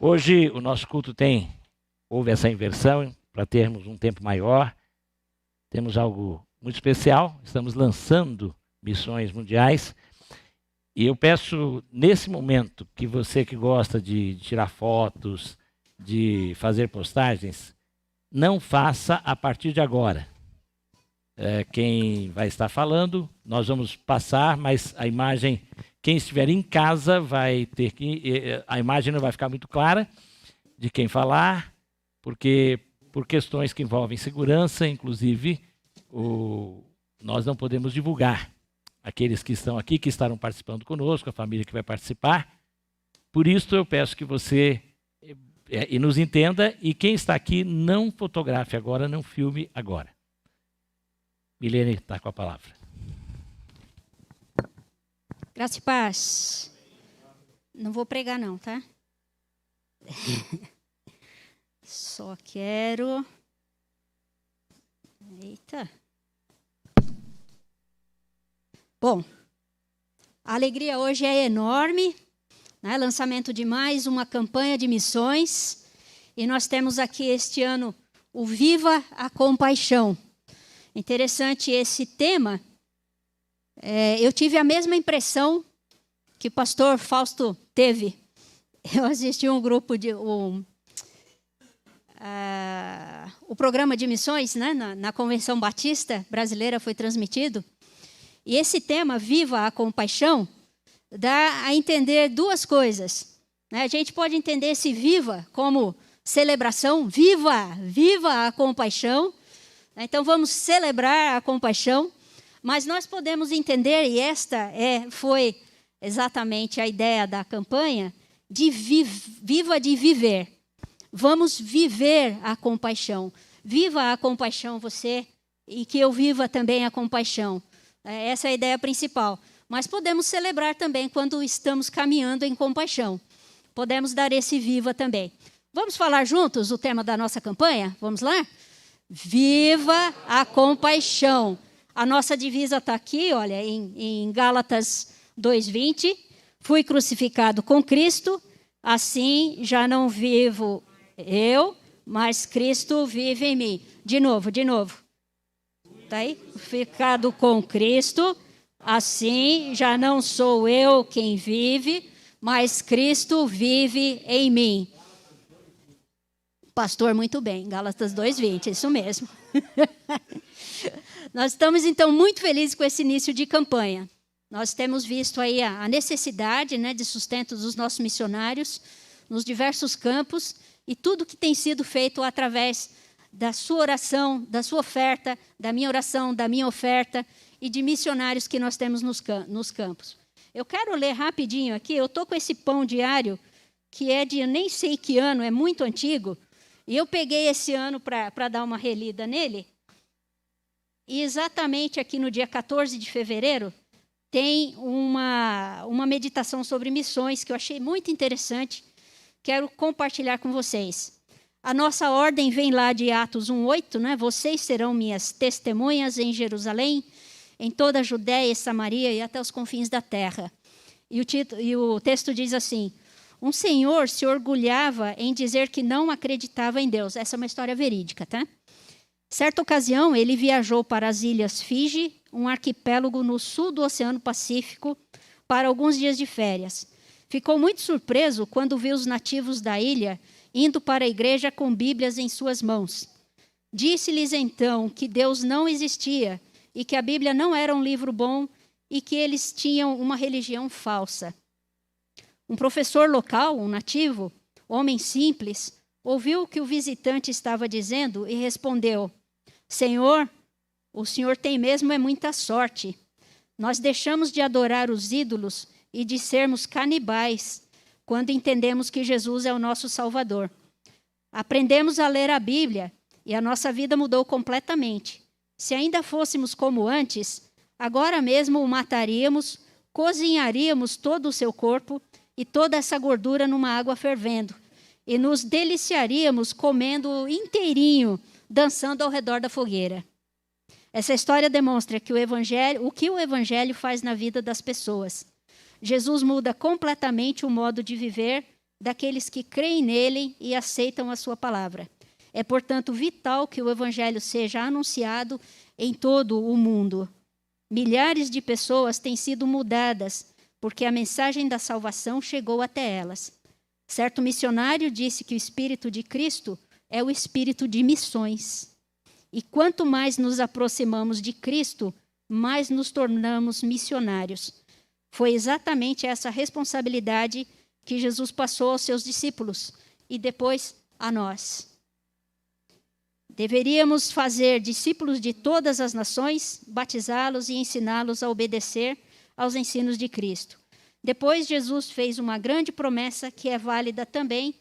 Hoje o nosso culto houve essa inversão para termos um tempo maior. Temos algo muito especial, estamos lançando missões mundiais. E eu peço, nesse momento, que você que gosta de tirar fotos, de fazer postagens, não faça a partir de agora. Quem vai estar falando, nós vamos passar, mas a imagem, quem estiver em casa vai ter que... A imagem não vai ficar muito clara de quem falar, porque por questões que envolvem segurança, inclusive, nós não podemos divulgar aqueles que estão aqui, que estarão participando conosco, a família que vai participar. Por isso eu peço que você e nos entenda, e quem está aqui não fotografe agora, não filme agora. Milene está com a palavra. Graça e paz. Não vou pregar não, tá? Só quero... Eita. Bom, a alegria hoje é enorme, né? Lançamento de mais uma campanha de missões. E nós temos aqui este ano o Viva a Compaixão. Interessante esse tema. Eu tive a mesma impressão que o pastor Fausto teve. Eu assisti um grupo o programa de missões, né, na Convenção Batista Brasileira foi transmitido. E esse tema, Viva a Compaixão, dá a entender duas coisas. Né? A gente pode entender esse viva como celebração, viva a compaixão. Então vamos celebrar a compaixão, mas nós podemos entender, e esta foi exatamente a ideia da campanha, de viva de viver. Vamos viver a compaixão. Viva a compaixão você e que eu viva também a compaixão. Essa é a ideia principal. Mas podemos celebrar também quando estamos caminhando em compaixão. Podemos dar esse viva também. Vamos falar juntos o tema da nossa campanha? Vamos lá? Viva a compaixão. A nossa divisa está aqui, olha, em Gálatas 2:20. Fui crucificado com Cristo, assim já não vivo eu, mas Cristo vive em mim. De novo. Está aí? Crucificado com Cristo, assim já não sou eu quem vive, mas Cristo vive em mim. Pastor, muito bem, Gálatas 2:20, isso mesmo. Nós estamos, então, muito felizes com esse início de campanha. Nós temos visto aí a necessidade, né, de sustento dos nossos missionários nos diversos campos e tudo que tem sido feito através da sua oração, da sua oferta, da minha oração, da minha oferta e de missionários que nós temos nos campos. Eu quero ler rapidinho aqui, eu estou com esse pão diário, que é de eu nem sei que ano, é muito antigo, e eu peguei esse ano para dar uma relida nele. E exatamente aqui no dia 14 de fevereiro, tem uma meditação sobre missões que eu achei muito interessante. Quero compartilhar com vocês. A nossa ordem vem lá de Atos 1:8, né? Vocês serão minhas testemunhas em Jerusalém, em toda a Judéia e Samaria e até os confins da terra. E o texto diz assim: um senhor se orgulhava em dizer que não acreditava em Deus. Essa é uma história verídica, tá? Certa ocasião, ele viajou para as ilhas Fiji, um arquipélago no sul do Oceano Pacífico, para alguns dias de férias. Ficou muito surpreso quando viu os nativos da ilha indo para a igreja com Bíblias em suas mãos. Disse-lhes então que Deus não existia e que a Bíblia não era um livro bom e que eles tinham uma religião falsa. Um professor local, um nativo, homem simples, ouviu o que o visitante estava dizendo e respondeu: Senhor, o senhor tem mesmo muita sorte. Nós deixamos de adorar os ídolos e de sermos canibais quando entendemos que Jesus é o nosso Salvador. Aprendemos a ler a Bíblia e a nossa vida mudou completamente. Se ainda fôssemos como antes, agora mesmo o mataríamos, cozinharíamos todo o seu corpo e toda essa gordura numa água fervendo e nos deliciaríamos comendo inteirinho, dançando ao redor da fogueira. Essa história demonstra que o que o Evangelho faz na vida das pessoas. Jesus muda completamente o modo de viver daqueles que creem nele e aceitam a sua palavra. É, portanto, vital que o evangelho seja anunciado em todo o mundo. Milhares de pessoas têm sido mudadas porque a mensagem da salvação chegou até elas. Certo missionário disse que o Espírito de Cristo é o espírito de missões. E quanto mais nos aproximamos de Cristo, mais nos tornamos missionários. Foi exatamente essa responsabilidade que Jesus passou aos seus discípulos e depois a nós. Deveríamos fazer discípulos de todas as nações, batizá-los e ensiná-los a obedecer aos ensinos de Cristo. Depois, Jesus fez uma grande promessa que é válida também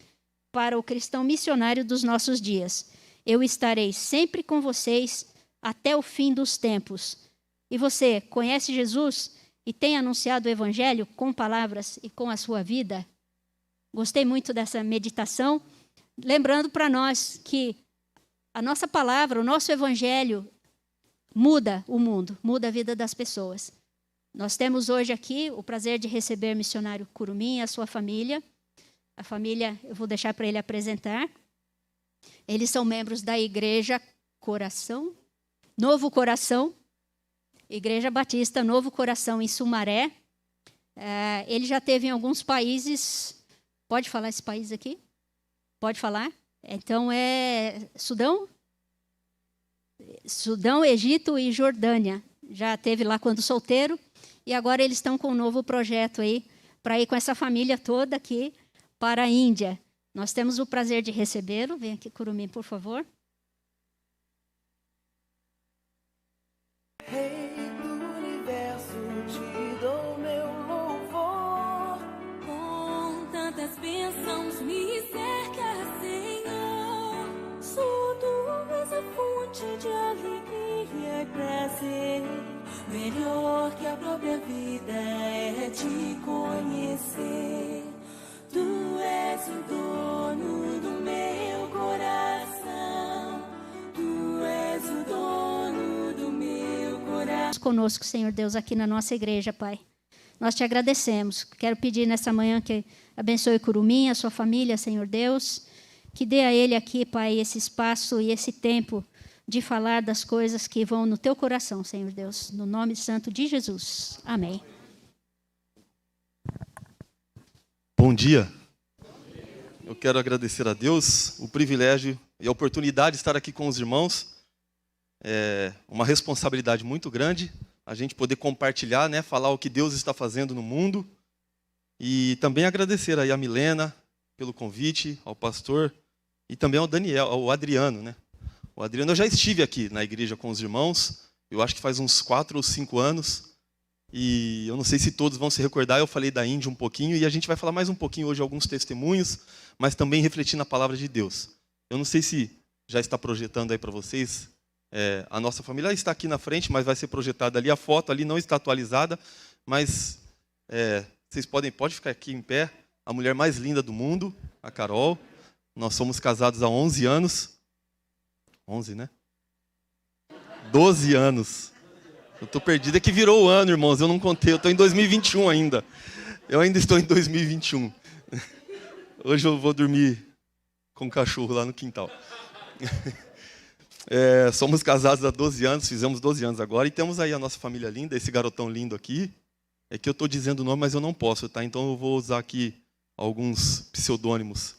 para o cristão missionário dos nossos dias. Eu estarei sempre com vocês até o fim dos tempos. E você conhece Jesus e tem anunciado o evangelho com palavras e com a sua vida? Gostei muito dessa meditação, lembrando para nós que a nossa palavra, o nosso evangelho muda o mundo, muda a vida das pessoas. Nós temos hoje aqui o prazer de receber o missionário Curumim e a sua família. A família, eu vou deixar para ele apresentar. Eles são membros da Igreja Coração, Novo Coração, Igreja Batista Novo Coração em Sumaré. Ele já esteve em alguns países. Pode falar esse país aqui? Pode falar? Então é Sudão, Egito e Jordânia. Já esteve lá quando solteiro. E agora eles estão com um novo projeto aí, para ir com essa família toda aqui para a Índia. Nós temos o prazer de recebê-lo. Vem aqui, Curumim, por favor. Rei do universo, te dou meu louvor. Com tantas bênçãos me cerca, Senhor. Sou tu és a fonte de alegria e prazer. Melhor que a própria vida é te conhecer. Tu és o dono do meu coração. Tu és o dono do meu coração. Conosco, Senhor Deus, aqui na nossa igreja, Pai. Nós te agradecemos. Quero pedir nessa manhã que abençoe Curumim, a sua família, Senhor Deus. Que dê a ele aqui, Pai, esse espaço e esse tempo de falar das coisas que vão no teu coração, Senhor Deus. No nome santo de Jesus. Amém. Bom dia. Eu quero agradecer a Deus o privilégio e a oportunidade de estar aqui com os irmãos. É uma responsabilidade muito grande a gente poder compartilhar, né, falar o que Deus está fazendo no mundo. E também agradecer aí a Milena pelo convite, ao pastor e também ao Adriano, né? O Adriano, eu já estive aqui na igreja com os irmãos, eu acho que faz uns 4 ou 5 anos, e eu não sei se todos vão se recordar, eu falei da Índia um pouquinho, e a gente vai falar mais um pouquinho hoje, alguns testemunhos, mas também refletir na palavra de Deus. Eu não sei se já está projetando aí para vocês, a nossa família está aqui na frente, mas vai ser projetada ali, a foto ali não está atualizada, mas vocês podem ficar aqui em pé, a mulher mais linda do mundo, a Carol, nós somos casados há 11 anos, 11, né? 12 anos. Eu estou perdido. É que virou o ano, irmãos. Eu não contei. Eu estou em 2021 ainda. Eu ainda estou em 2021. Hoje eu vou dormir com o cachorro lá no quintal. Somos casados há 12 anos. Fizemos 12 anos agora. E temos aí a nossa família linda. Esse garotão lindo aqui. É que eu estou dizendo o nome, mas eu não posso, tá? Então eu vou usar aqui alguns pseudônimos.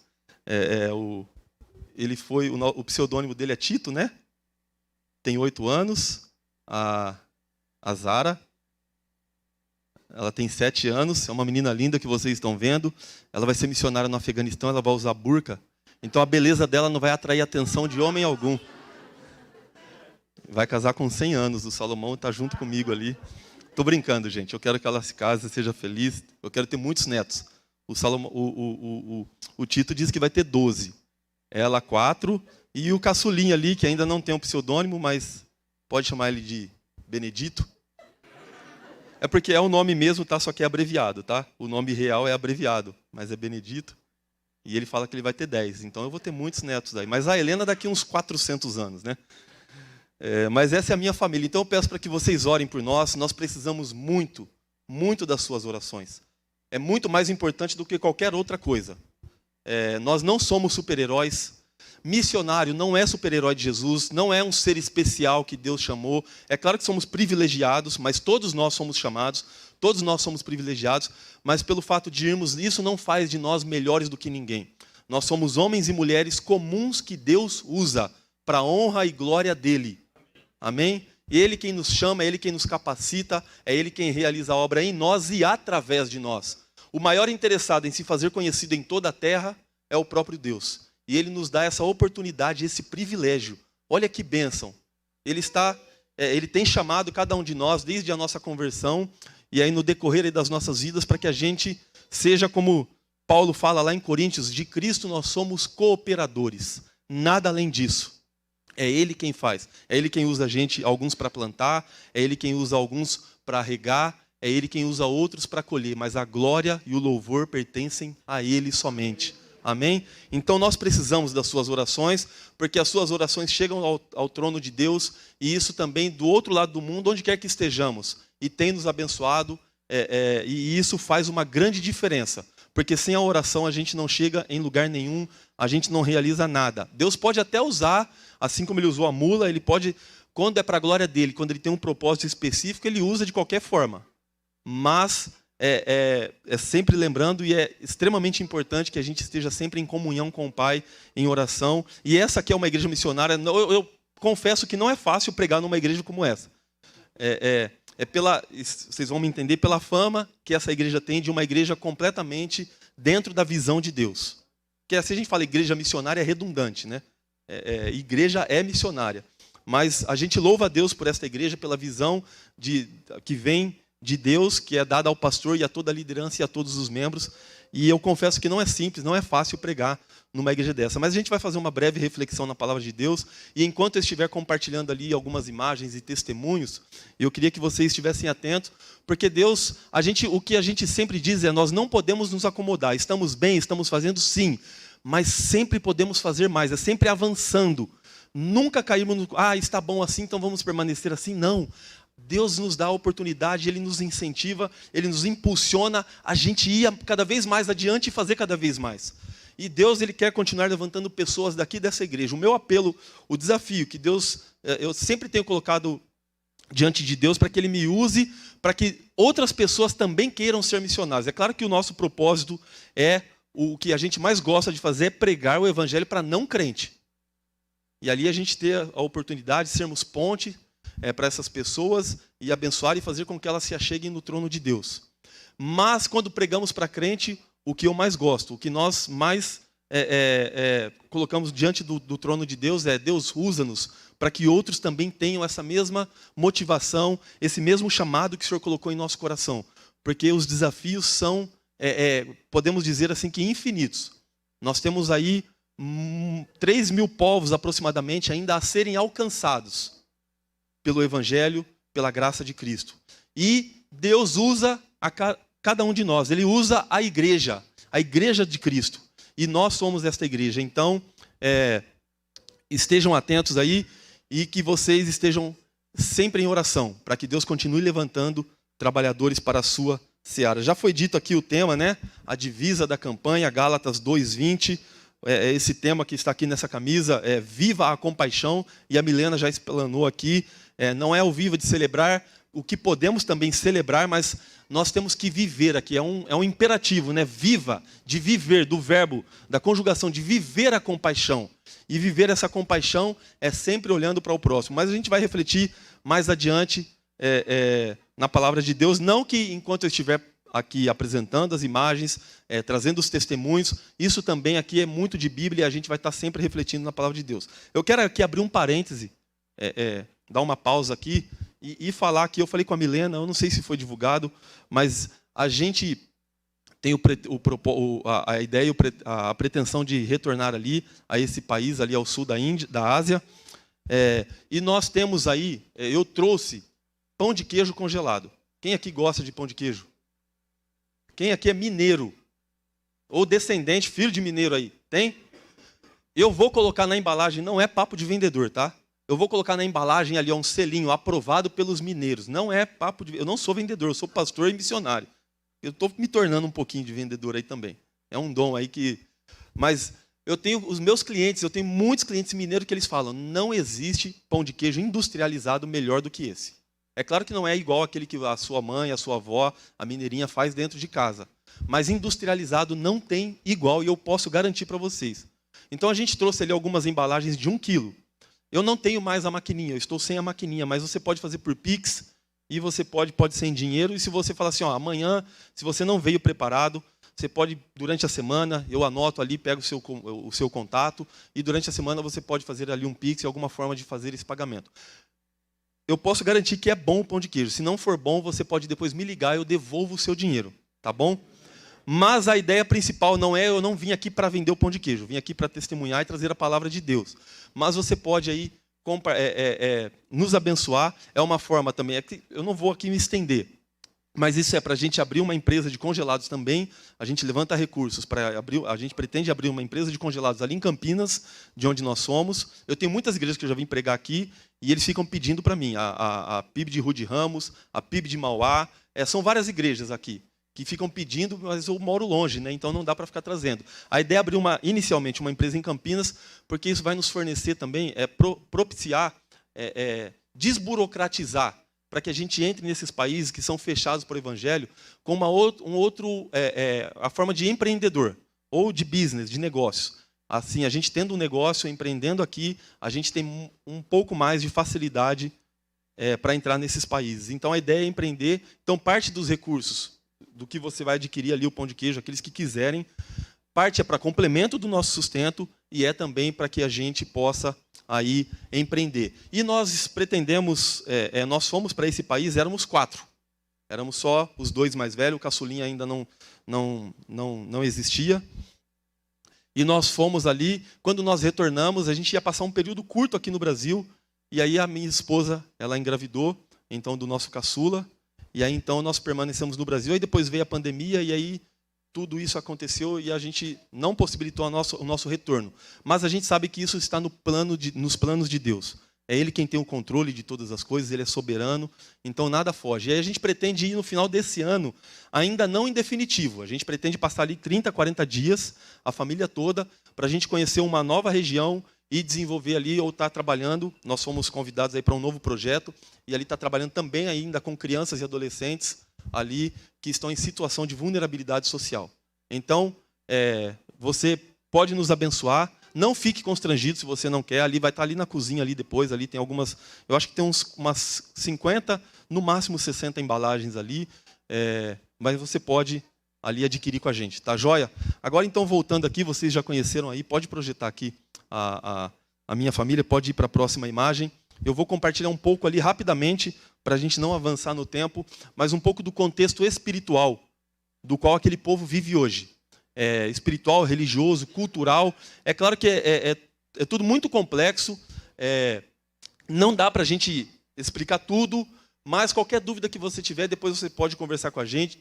O pseudônimo dele é Tito, né? Tem 8 anos. A Zara, ela tem 7 anos. É uma menina linda que vocês estão vendo. Ela vai ser missionária no Afeganistão. Ela vai usar burca. Então a beleza dela não vai atrair a atenção de homem algum. Vai casar com 100 anos. O Salomão está junto comigo ali. Estou brincando, gente. Eu quero que ela se case, seja feliz. Eu quero ter muitos netos. O Tito diz que vai ter 12. Ela 4, e o caçulinha ali, que ainda não tem um pseudônimo, mas pode chamar ele de Benedito. É porque é o nome mesmo, tá? Só que é abreviado, tá? O nome real é abreviado, mas é Benedito. E ele fala que ele vai ter 10. Então eu vou ter muitos netos aí. Mas a Helena daqui uns 400 anos, né? Mas essa é a minha família. Então eu peço para que vocês orem por nós. Nós precisamos muito, muito das suas orações. É muito mais importante do que qualquer outra coisa. Nós não somos super-heróis. Missionário não é super-herói de Jesus, não é um ser especial que Deus chamou. É claro que somos privilegiados, mas todos nós somos chamados, todos nós somos privilegiados, mas pelo fato de irmos, isso não faz de nós melhores do que ninguém. Nós somos homens e mulheres comuns que Deus usa para a honra e glória dele. Amém? Ele quem nos chama, é Ele quem nos capacita, é Ele quem realiza a obra em nós e através de nós. O maior interessado em se fazer conhecido em toda a terra é o próprio Deus. E Ele nos dá essa oportunidade, esse privilégio. Olha que bênção. Ele tem chamado cada um de nós, desde a nossa conversão, e aí no decorrer das nossas vidas, para que a gente seja como Paulo fala lá em Coríntios, de Cristo nós somos cooperadores. Nada além disso. É Ele quem faz. É Ele quem usa a gente, alguns para plantar, é Ele quem usa alguns para regar, é Ele quem usa outros para colher. Mas a glória e o louvor pertencem a Ele somente. Amém? Então nós precisamos das suas orações, porque as suas orações chegam ao trono de Deus, e isso também do outro lado do mundo, onde quer que estejamos, e tem nos abençoado, e isso faz uma grande diferença, porque sem a oração a gente não chega em lugar nenhum, a gente não realiza nada. Deus pode até usar, assim como Ele usou a mula, Ele pode, quando é para a glória dEle, quando Ele tem um propósito específico, Ele usa de qualquer forma, mas é sempre lembrando, e é extremamente importante que a gente esteja sempre em comunhão com o Pai, em oração. E essa aqui é uma igreja missionária. Eu confesso que não é fácil pregar numa igreja como essa. Vocês vão me entender, pela fama que essa igreja tem de uma igreja completamente dentro da visão de Deus. Porque se a gente fala igreja missionária é redundante, né? Igreja é missionária. Mas a gente louva a Deus por esta igreja, pela visão que vem de Deus, que é dada ao pastor e a toda a liderança e a todos os membros. E eu confesso que não é simples, não é fácil pregar numa igreja dessa. Mas a gente vai fazer uma breve reflexão na palavra de Deus. E enquanto eu estiver compartilhando ali algumas imagens e testemunhos, eu queria que vocês estivessem atentos, porque Deus, o que a gente sempre diz é: nós não podemos nos acomodar. Estamos bem, estamos fazendo sim, mas sempre podemos fazer mais, é sempre avançando. Nunca caímos no, está bom assim, então vamos permanecer assim. Não. Deus nos dá a oportunidade, Ele nos incentiva, Ele nos impulsiona a gente ir cada vez mais adiante e fazer cada vez mais. E Deus, Ele quer continuar levantando pessoas daqui dessa igreja. O meu apelo, o desafio que Deus, eu sempre tenho colocado diante de Deus para que Ele me use, para que outras pessoas também queiram ser missionários. É claro que o nosso propósito o que a gente mais gosta de fazer é pregar o evangelho para não crente. E ali a gente ter a oportunidade de sermos ponte para essas pessoas e abençoar e fazer com que elas se acheguem no trono de Deus. Mas quando pregamos para crente, o que eu mais gosto, o que nós mais colocamos diante do trono de Deus Deus usa-nos para que outros também tenham essa mesma motivação, esse mesmo chamado que o Senhor colocou em nosso coração. Porque os desafios são, podemos dizer assim, que infinitos. Nós temos aí 3.000 povos aproximadamente ainda a serem alcançados pelo Evangelho, pela graça de Cristo. E Deus usa cada um de nós. Ele usa a igreja de Cristo. E nós somos esta igreja. Então, estejam atentos aí e que vocês estejam sempre em oração, para que Deus continue levantando trabalhadores para a sua seara. Já foi dito aqui o tema, né? A divisa da campanha, Gálatas 2:20. Esse tema que está aqui nessa camisa é Viva a Compaixão. E a Milena já explanou aqui. Não é o viva de celebrar, o que podemos também celebrar, mas nós temos que viver aqui, é um imperativo, né? Viva, de viver, do verbo, da conjugação, de viver a compaixão. E viver essa compaixão é sempre olhando para o próximo. Mas a gente vai refletir mais adiante na palavra de Deus, não que enquanto eu estiver aqui apresentando as imagens, trazendo os testemunhos, isso também aqui é muito de Bíblia e a gente vai estar sempre refletindo na palavra de Deus. Eu quero aqui abrir um parêntese, dar uma pausa aqui e falar que eu falei com a Milena, eu não sei se foi divulgado, mas a gente tem a ideia, a pretensão de retornar ali, a esse país, ali ao sul da Ásia. E nós temos aí, eu trouxe pão de queijo congelado. Quem aqui gosta de pão de queijo? Quem aqui é mineiro? Ou descendente, filho de mineiro aí? Tem? Eu vou colocar na embalagem, não é papo de vendedor, tá? Eu vou colocar na embalagem ali um selinho aprovado pelos mineiros. Não é papo de... Eu não sou vendedor, eu sou pastor e missionário. Eu estou me tornando um pouquinho de vendedor aí também. É um dom aí que Mas eu tenho os meus clientes, eu tenho muitos clientes mineiros que eles falam, não existe pão de queijo industrializado melhor do que esse. É claro que não é igual aquele que a sua mãe, a sua avó, a mineirinha faz dentro de casa. Mas industrializado não tem igual e eu posso garantir para vocês. Então a gente trouxe ali algumas embalagens de 1 quilo. Eu não tenho mais a maquininha, eu estou sem a maquininha, mas você pode fazer por Pix e você pode ser em dinheiro. E se você falar assim, ó, amanhã, se você não veio preparado, você pode, durante a semana, eu anoto ali, pego o seu contato, e durante a semana você pode fazer ali um Pix, alguma forma de fazer esse pagamento. Eu posso garantir que é bom o pão de queijo. Se não for bom, você pode depois me ligar e eu devolvo o seu dinheiro, tá bom? Mas a ideia principal não é, eu não vim aqui para vender o pão de queijo, eu vim aqui para testemunhar e trazer a palavra de Deus. Mas você pode aí nos abençoar, é uma forma também, eu não vou aqui me estender, mas isso é para a gente abrir uma empresa de congelados também, a gente levanta recursos, a gente pretende abrir uma empresa de congelados ali em Campinas, de onde nós somos. Eu tenho muitas igrejas que eu já vim pregar aqui, e eles ficam pedindo para mim, a PIB de Rude Ramos, a PIB de Mauá, são várias igrejas aqui, que ficam pedindo, mas eu moro longe, né? Então não dá para ficar trazendo. A ideia é abrir inicialmente uma empresa em Campinas, porque isso vai nos fornecer também, propiciar, desburocratizar, para que a gente entre nesses países que são fechados para o Evangelho com a forma de empreendedor, ou de business, de negócio. Assim, a gente tendo um negócio, empreendendo aqui, a gente tem um pouco mais de facilidade para entrar nesses países. Então, a ideia é empreender. Então, parte dos recursos do que você vai adquirir ali, o pão de queijo, aqueles que quiserem, parte é para complemento do nosso sustento e é também para que a gente possa aí empreender. E nós pretendemos, nós fomos para esse país, éramos 4. Éramos só os 2 mais velhos, o caçulinha ainda não existia. E nós fomos ali, quando nós retornamos, a gente ia passar um período curto aqui no Brasil, e aí a minha esposa, ela engravidou, então, do nosso caçula, e aí então nós permanecemos no Brasil, aí depois veio a pandemia, e aí tudo isso aconteceu e a gente não possibilitou o nosso retorno. Mas a gente sabe que isso está nos planos de Deus. É Ele quem tem o controle de todas as coisas, Ele é soberano, então nada foge. E aí a gente pretende ir no final desse ano, ainda não em definitivo. A gente pretende passar ali 30, 40 dias, a família toda, para a gente conhecer uma nova região e desenvolver ali ou estar trabalhando. Nós fomos convidados aí para um novo projeto e ali está trabalhando também ainda com crianças e adolescentes ali que estão em situação de vulnerabilidade social. Então, você pode nos abençoar. Não fique constrangido se você não quer. Ali vai estar ali na cozinha ali depois. Ali tem algumas, eu acho que tem umas 50, no máximo 60 embalagens ali. Mas você pode ali adquirir com a gente, tá joia? Agora então voltando aqui, vocês já conheceram aí. Pode projetar aqui a minha família. Pode ir para a próxima imagem. Eu vou compartilhar um pouco ali rapidamente para a gente não avançar no tempo, mas um pouco do contexto espiritual do qual aquele povo vive hoje. Espiritual, religioso, cultural. É claro que é tudo muito complexo, não dá para a gente explicar tudo, mas qualquer dúvida que você tiver, depois você pode conversar com a gente,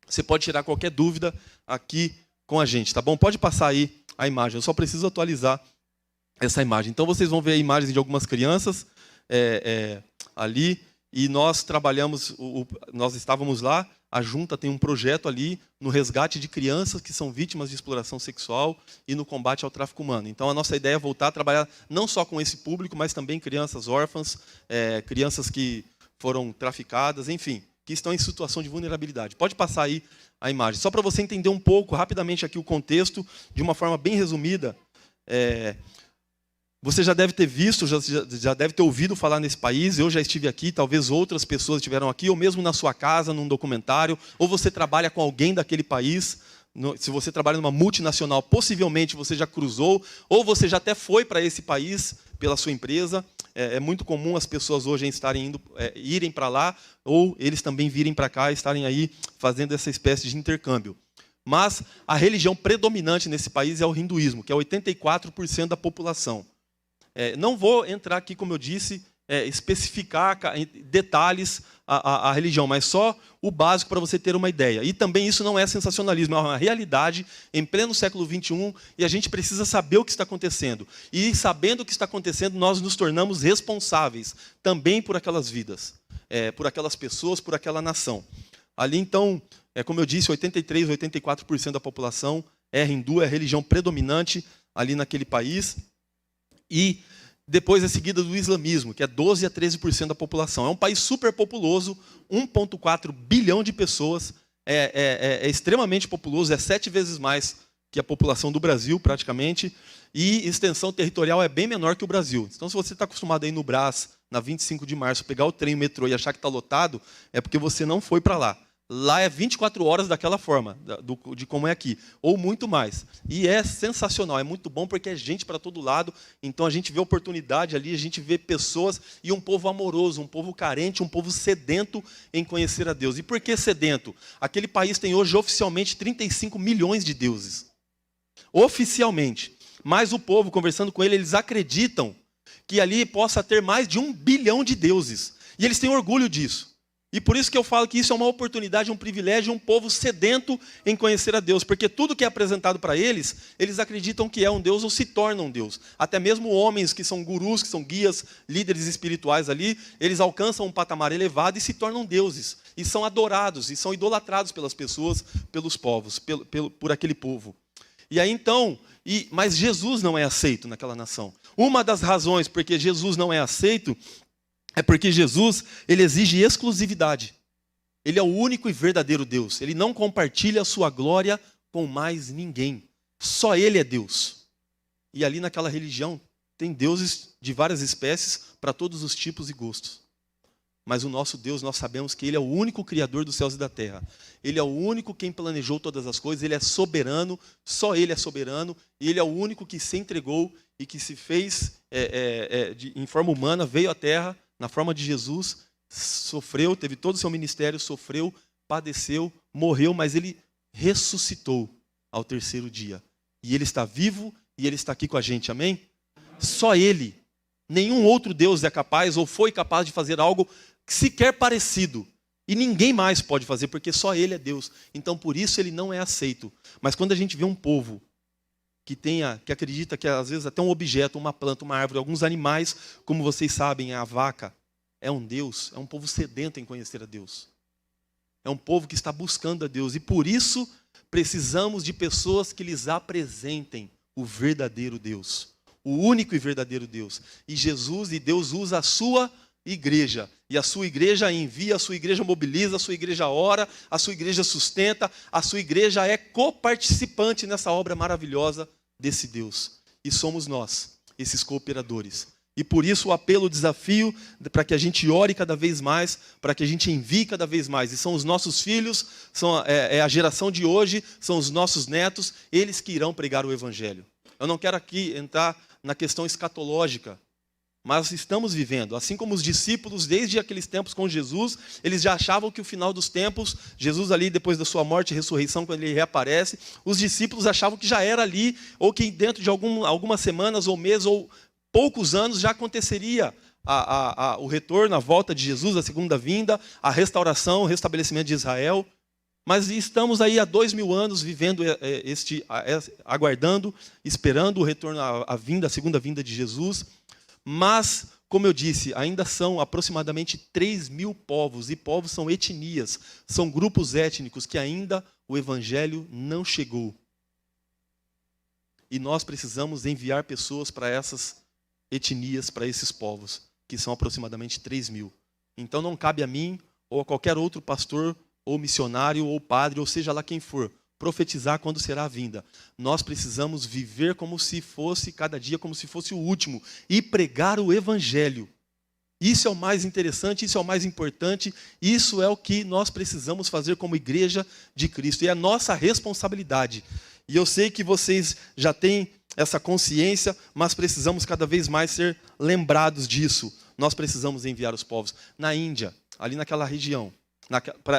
você pode tirar qualquer dúvida aqui com a gente, tá bom? Pode passar aí a imagem, eu só preciso atualizar essa imagem. Então vocês vão ver imagens de algumas crianças ali, e nós trabalhamos, nós estávamos lá, a Junta tem um projeto ali no resgate de crianças que são vítimas de exploração sexual e no combate ao tráfico humano. Então, a nossa ideia é voltar a trabalhar não só com esse público, mas também crianças órfãs, crianças que foram traficadas, enfim, que estão em situação de vulnerabilidade. Pode passar aí a imagem. Só para você entender um pouco, rapidamente, aqui o contexto, de uma forma bem resumida. Você já deve ter visto, já deve ter ouvido falar nesse país. Eu já estive aqui, talvez outras pessoas estiveram aqui, ou mesmo na sua casa, num documentário, ou você trabalha com alguém daquele país. Se você trabalha numa multinacional, possivelmente você já cruzou, ou você já até foi para esse país pela sua empresa. É muito comum as pessoas hoje irem para lá, ou eles também virem para cá e estarem aí fazendo essa espécie de intercâmbio. Mas a religião predominante nesse país é o hinduísmo, que é 84% da população. Não vou entrar aqui, como eu disse, especificar em detalhes a religião, mas só o básico para você ter uma ideia. E também isso não é sensacionalismo, é uma realidade em pleno século XXI, e a gente precisa saber o que está acontecendo. E sabendo o que está acontecendo, nós nos tornamos responsáveis também por aquelas vidas, por aquelas pessoas, por aquela nação. Ali, então, como eu disse, 83%, 84% da população é hindu, é a religião predominante ali naquele país. E depois é seguida do islamismo, que é 12 a 13% da população. É um país super populoso, 1,4 bilhão de pessoas, é extremamente populoso, é 7 vezes mais que a população do Brasil, praticamente, e extensão territorial é bem menor que o Brasil. Então, se você está acostumado a ir no Brás, na 25 de março, pegar o trem, o metrô e achar que está lotado, é porque você não foi para lá. Lá é 24 horas daquela forma, de como é aqui, ou muito mais. E é sensacional, é muito bom porque é gente para todo lado, então a gente vê oportunidade ali, a gente vê pessoas e um povo amoroso, um povo carente, um povo sedento em conhecer a Deus. E por que sedento? Aquele país tem hoje oficialmente 35 milhões de deuses. Oficialmente. Mas o povo, conversando com ele, eles acreditam que ali possa ter mais de 1 bilhão de deuses. E eles têm orgulho disso. E por isso que eu falo que isso é uma oportunidade, um privilégio, um povo sedento em conhecer a Deus. Porque tudo que é apresentado para eles, eles acreditam que é um Deus ou se torna um Deus. Até mesmo homens que são gurus, que são guias, líderes espirituais ali, eles alcançam um patamar elevado e se tornam deuses. E são adorados, e são idolatrados pelas pessoas, pelos povos, por aquele povo. E aí então, mas Jesus não é aceito naquela nação. Uma das razões porque Jesus não é aceito é porque Jesus, ele exige exclusividade. Ele é o único e verdadeiro Deus. Ele não compartilha a sua glória com mais ninguém. Só ele é Deus. E ali naquela religião tem deuses de várias espécies para todos os tipos e gostos. Mas o nosso Deus, nós sabemos que ele é o único criador dos céus e da terra. Ele é o único quem planejou todas as coisas, ele é soberano, só ele é soberano, e ele é o único que se entregou e que se fez em forma humana, veio à terra, na forma de Jesus, sofreu, teve todo o seu ministério, sofreu, padeceu, morreu, mas ele ressuscitou ao 3º dia. E ele está vivo e ele está aqui com a gente, amém? Só ele, nenhum outro Deus é capaz ou foi capaz de fazer algo sequer parecido. E ninguém mais pode fazer, porque só ele é Deus. Então, por isso, ele não é aceito. Mas quando a gente vê um povo que acredita que às vezes até um objeto, uma planta, uma árvore, alguns animais, como vocês sabem, a vaca é um Deus, é um povo sedento em conhecer a Deus. É um povo que está buscando a Deus. E por isso precisamos de pessoas que lhes apresentem o verdadeiro Deus. O único e verdadeiro Deus. E Jesus e Deus usa a sua igreja. E a sua igreja envia, a sua igreja mobiliza, a sua igreja ora, a sua igreja sustenta, a sua igreja é coparticipante nessa obra maravilhosa desse Deus. E somos nós, esses cooperadores. E por isso o apelo, o desafio, para que a gente ore cada vez mais, para que a gente envie cada vez mais. E são os nossos filhos, é a geração de hoje, são os nossos netos, eles que irão pregar o Evangelho. Eu não quero aqui entrar na questão escatológica, mas estamos vivendo, assim como os discípulos, desde aqueles tempos com Jesus, eles já achavam que o final dos tempos, Jesus ali depois da sua morte e ressurreição, quando ele reaparece, os discípulos achavam que já era ali, ou que dentro de algumas semanas ou meses, ou poucos anos já aconteceria o retorno, a volta de Jesus, a segunda vinda, a restauração, o restabelecimento de Israel. Mas estamos aí há 2000 anos vivendo aguardando, esperando o retorno, a segunda vinda de Jesus. Mas, como eu disse, ainda são aproximadamente 3.000 povos, e povos são etnias, são grupos étnicos que ainda o Evangelho não chegou. E nós precisamos enviar pessoas para essas etnias, para esses povos, que são aproximadamente 3.000. Então não cabe a mim, ou a qualquer outro pastor, ou missionário, ou padre, ou seja lá quem for, profetizar quando será a vinda. Nós precisamos viver como se fosse, cada dia, como se fosse o último, e pregar o Evangelho. Isso é o mais interessante, isso é o mais importante, isso é o que nós precisamos fazer como igreja de Cristo, e é a nossa responsabilidade. E eu sei que vocês já têm essa consciência, mas precisamos cada vez mais ser lembrados disso. Nós precisamos enviar os povos. Na Índia, ali naquela região,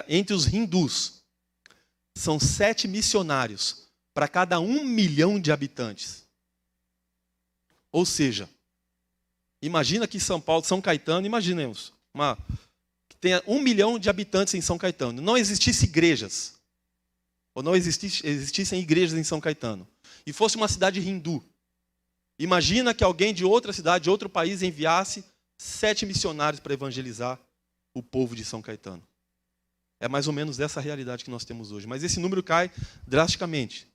entre os hindus, são 7 missionários para cada 1 milhão de habitantes. Ou seja, imagina que São Paulo, São Caetano, imaginemos, que tenha 1 milhão de habitantes em São Caetano. Não existissem igrejas, ou não existissem igrejas em São Caetano, e fosse uma cidade hindu. Imagina que alguém de outra cidade, de outro país, enviasse 7 missionários para evangelizar o povo de São Caetano. É mais ou menos essa realidade que nós temos hoje. Mas esse número cai drasticamente.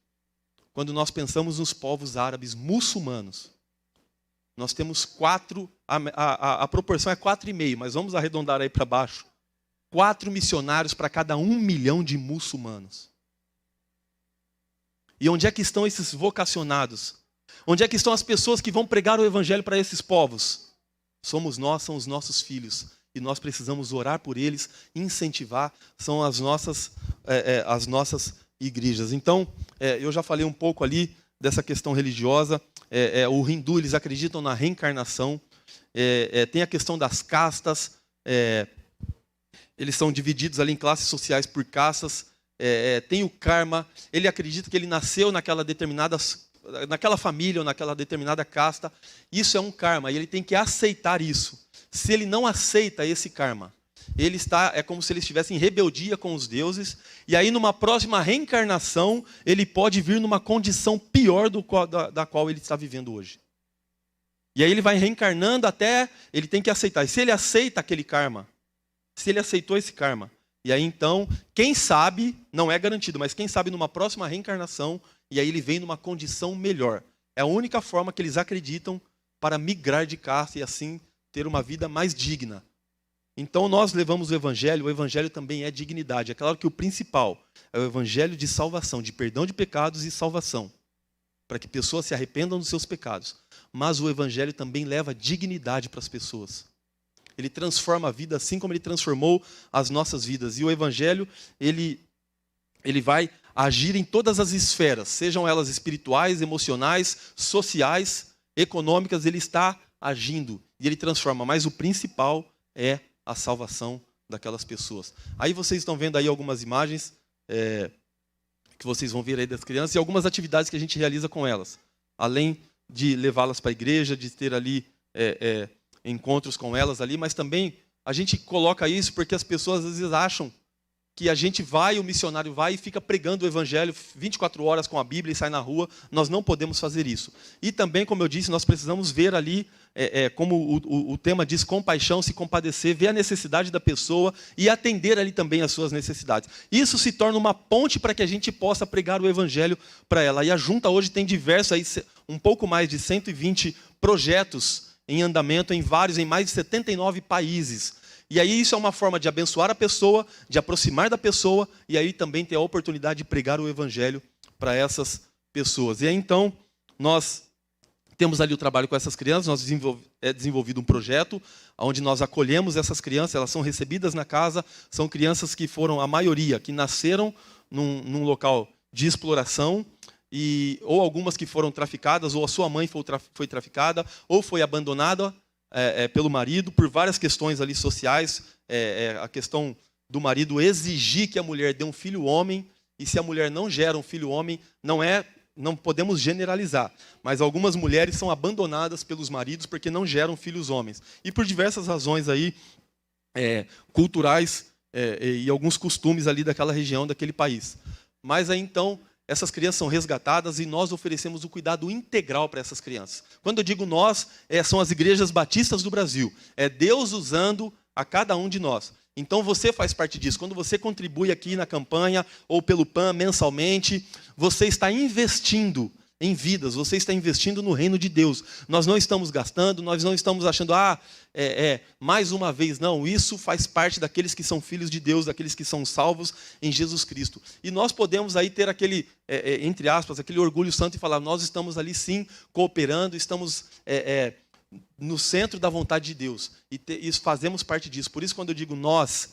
quando nós pensamos nos povos árabes muçulmanos. Nós temos 4, a proporção é 4,5, mas vamos arredondar aí para baixo. 4 missionários para cada 1 milhão de muçulmanos. E onde é que estão esses vocacionados? Onde é que estão as pessoas que vão pregar o evangelho para esses povos? Somos nós, são os nossos filhos. E nós precisamos orar por eles, incentivar, são as nossas igrejas. Então, eu já falei um pouco ali dessa questão religiosa. O hindu, eles acreditam na reencarnação. Tem a questão das castas. Eles são divididos ali em classes sociais por castas. Tem o karma. Ele acredita que ele nasceu naquela família ou naquela determinada casta. Isso é um karma e ele tem que aceitar isso. Se ele não aceita esse karma, é como se ele estivesse em rebeldia com os deuses, e aí numa próxima reencarnação, ele pode vir numa condição pior da qual ele está vivendo hoje. E aí ele vai reencarnando até ele tem que aceitar. E se ele aceita aquele karma, se ele aceitou esse karma, e aí então, quem sabe, não é garantido, mas quem sabe numa próxima reencarnação, e aí ele vem numa condição melhor. É a única forma que eles acreditam para migrar de casta e assim ter uma vida mais digna. Então nós levamos o evangelho também é dignidade. É claro que o principal é o evangelho de salvação, de perdão de pecados e salvação, para que pessoas se arrependam dos seus pecados. Mas o evangelho também leva dignidade para as pessoas. Ele transforma a vida assim como ele transformou as nossas vidas. E o evangelho, ele vai agir em todas as esferas, sejam elas espirituais, emocionais, sociais, econômicas, ele está agindo e ele transforma. Mas o principal é a salvação daquelas pessoas. Aí vocês estão vendo aí algumas imagens que vocês vão ver aí das crianças e algumas atividades que a gente realiza com elas. Além de levá-las para a igreja, de ter ali encontros com elas ali, mas também a gente coloca isso porque as pessoas às vezes acham que a gente vai, o missionário vai e fica pregando o evangelho 24 horas com a Bíblia e sai na rua. Nós não podemos fazer isso. E também, como eu disse, nós precisamos ver ali, como o tema diz, compaixão, se compadecer, ver a necessidade da pessoa e atender ali também as suas necessidades. Isso se torna uma ponte para que a gente possa pregar o evangelho para ela. E a Junta hoje tem diversos, aí, um pouco mais de 120 projetos em andamento em mais de 79 países. E aí isso é uma forma de abençoar a pessoa, de aproximar da pessoa, e aí também ter a oportunidade de pregar o evangelho para essas pessoas. E aí então, nós temos ali o trabalho com essas crianças, nós desenvolvido um projeto onde nós acolhemos essas crianças, elas são recebidas na casa, são crianças que foram, a maioria, que nasceram num local de exploração, ou algumas que foram traficadas, ou a sua mãe foi traficada, ou foi abandonada pelo marido, por várias questões ali sociais, a questão do marido exigir que a mulher dê um filho homem, e se a mulher não gera um filho homem, não podemos generalizar, mas algumas mulheres são abandonadas pelos maridos porque não geram filhos homens, e por diversas razões aí, culturais e alguns costumes ali daquela região, daquele país. Mas aí então, essas crianças são resgatadas e nós oferecemos o cuidado integral para essas crianças. Quando eu digo nós, são as igrejas batistas do Brasil. É Deus usando a cada um de nós. Então você faz parte disso. Quando você contribui aqui na campanha ou pelo PAN mensalmente, você está investindo em vidas, você está investindo no reino de Deus. Nós não estamos gastando, nós não estamos achando, mais uma vez, não. Isso faz parte daqueles que são filhos de Deus, daqueles que são salvos em Jesus Cristo. E nós podemos aí ter aquele, entre aspas, aquele orgulho santo e falar, nós estamos ali sim, cooperando, estamos no centro da vontade de Deus. E fazemos parte disso. Por isso, quando eu digo nós,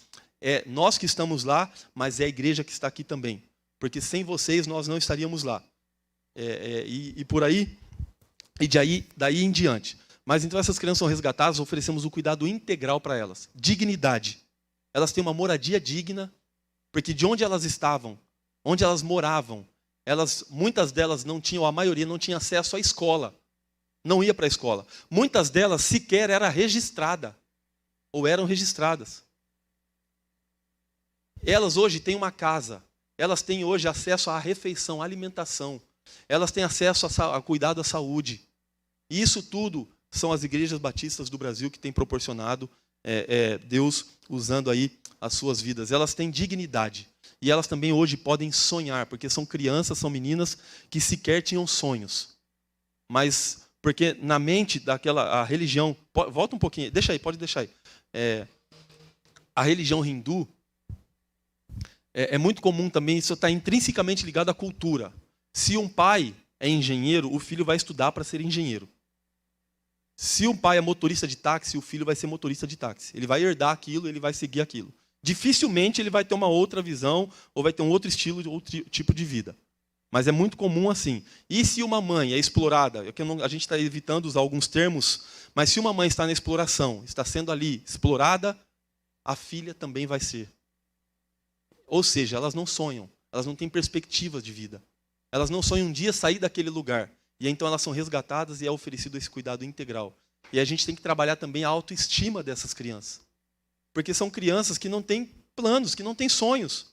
nós que estamos lá, mas é a igreja que está aqui também. Porque sem vocês, nós não estaríamos lá. E por aí, e daí em diante. Mas então essas crianças são resgatadas, oferecemos o cuidado integral para elas. Dignidade. Elas têm uma moradia digna, porque de onde elas estavam, onde elas moravam, muitas delas não tinham, a maioria não tinha acesso à escola. Não ia para a escola. Muitas delas sequer era registrada, ou eram registradas. Elas hoje têm uma casa, elas têm hoje acesso à refeição, à alimentação. Elas têm acesso a cuidado à saúde. E isso tudo são as igrejas batistas do Brasil que têm proporcionado Deus usando aí as suas vidas. Elas têm dignidade. E elas também hoje podem sonhar, porque são crianças, são meninas que sequer tinham sonhos. Mas, porque na mente a religião... Volta um pouquinho, deixa aí, pode deixar aí. A religião hindu, é muito comum também, isso está intrinsecamente ligado à cultura. Se um pai é engenheiro, o filho vai estudar para ser engenheiro. Se um pai é motorista de táxi, o filho vai ser motorista de táxi. Ele vai herdar aquilo, ele vai seguir aquilo. Dificilmente ele vai ter uma outra visão ou vai ter um outro estilo, outro tipo de vida. Mas é muito comum assim. E se uma mãe é explorada, a gente está evitando usar alguns termos, mas se uma mãe está na exploração, está sendo ali explorada, a filha também vai ser. Ou seja, elas não sonham, elas não têm perspectivas de vida. Elas não sonham um dia sair daquele lugar. E então elas são resgatadas e é oferecido esse cuidado integral. E a gente tem que trabalhar também a autoestima dessas crianças. Porque são crianças que não têm planos, que não têm sonhos.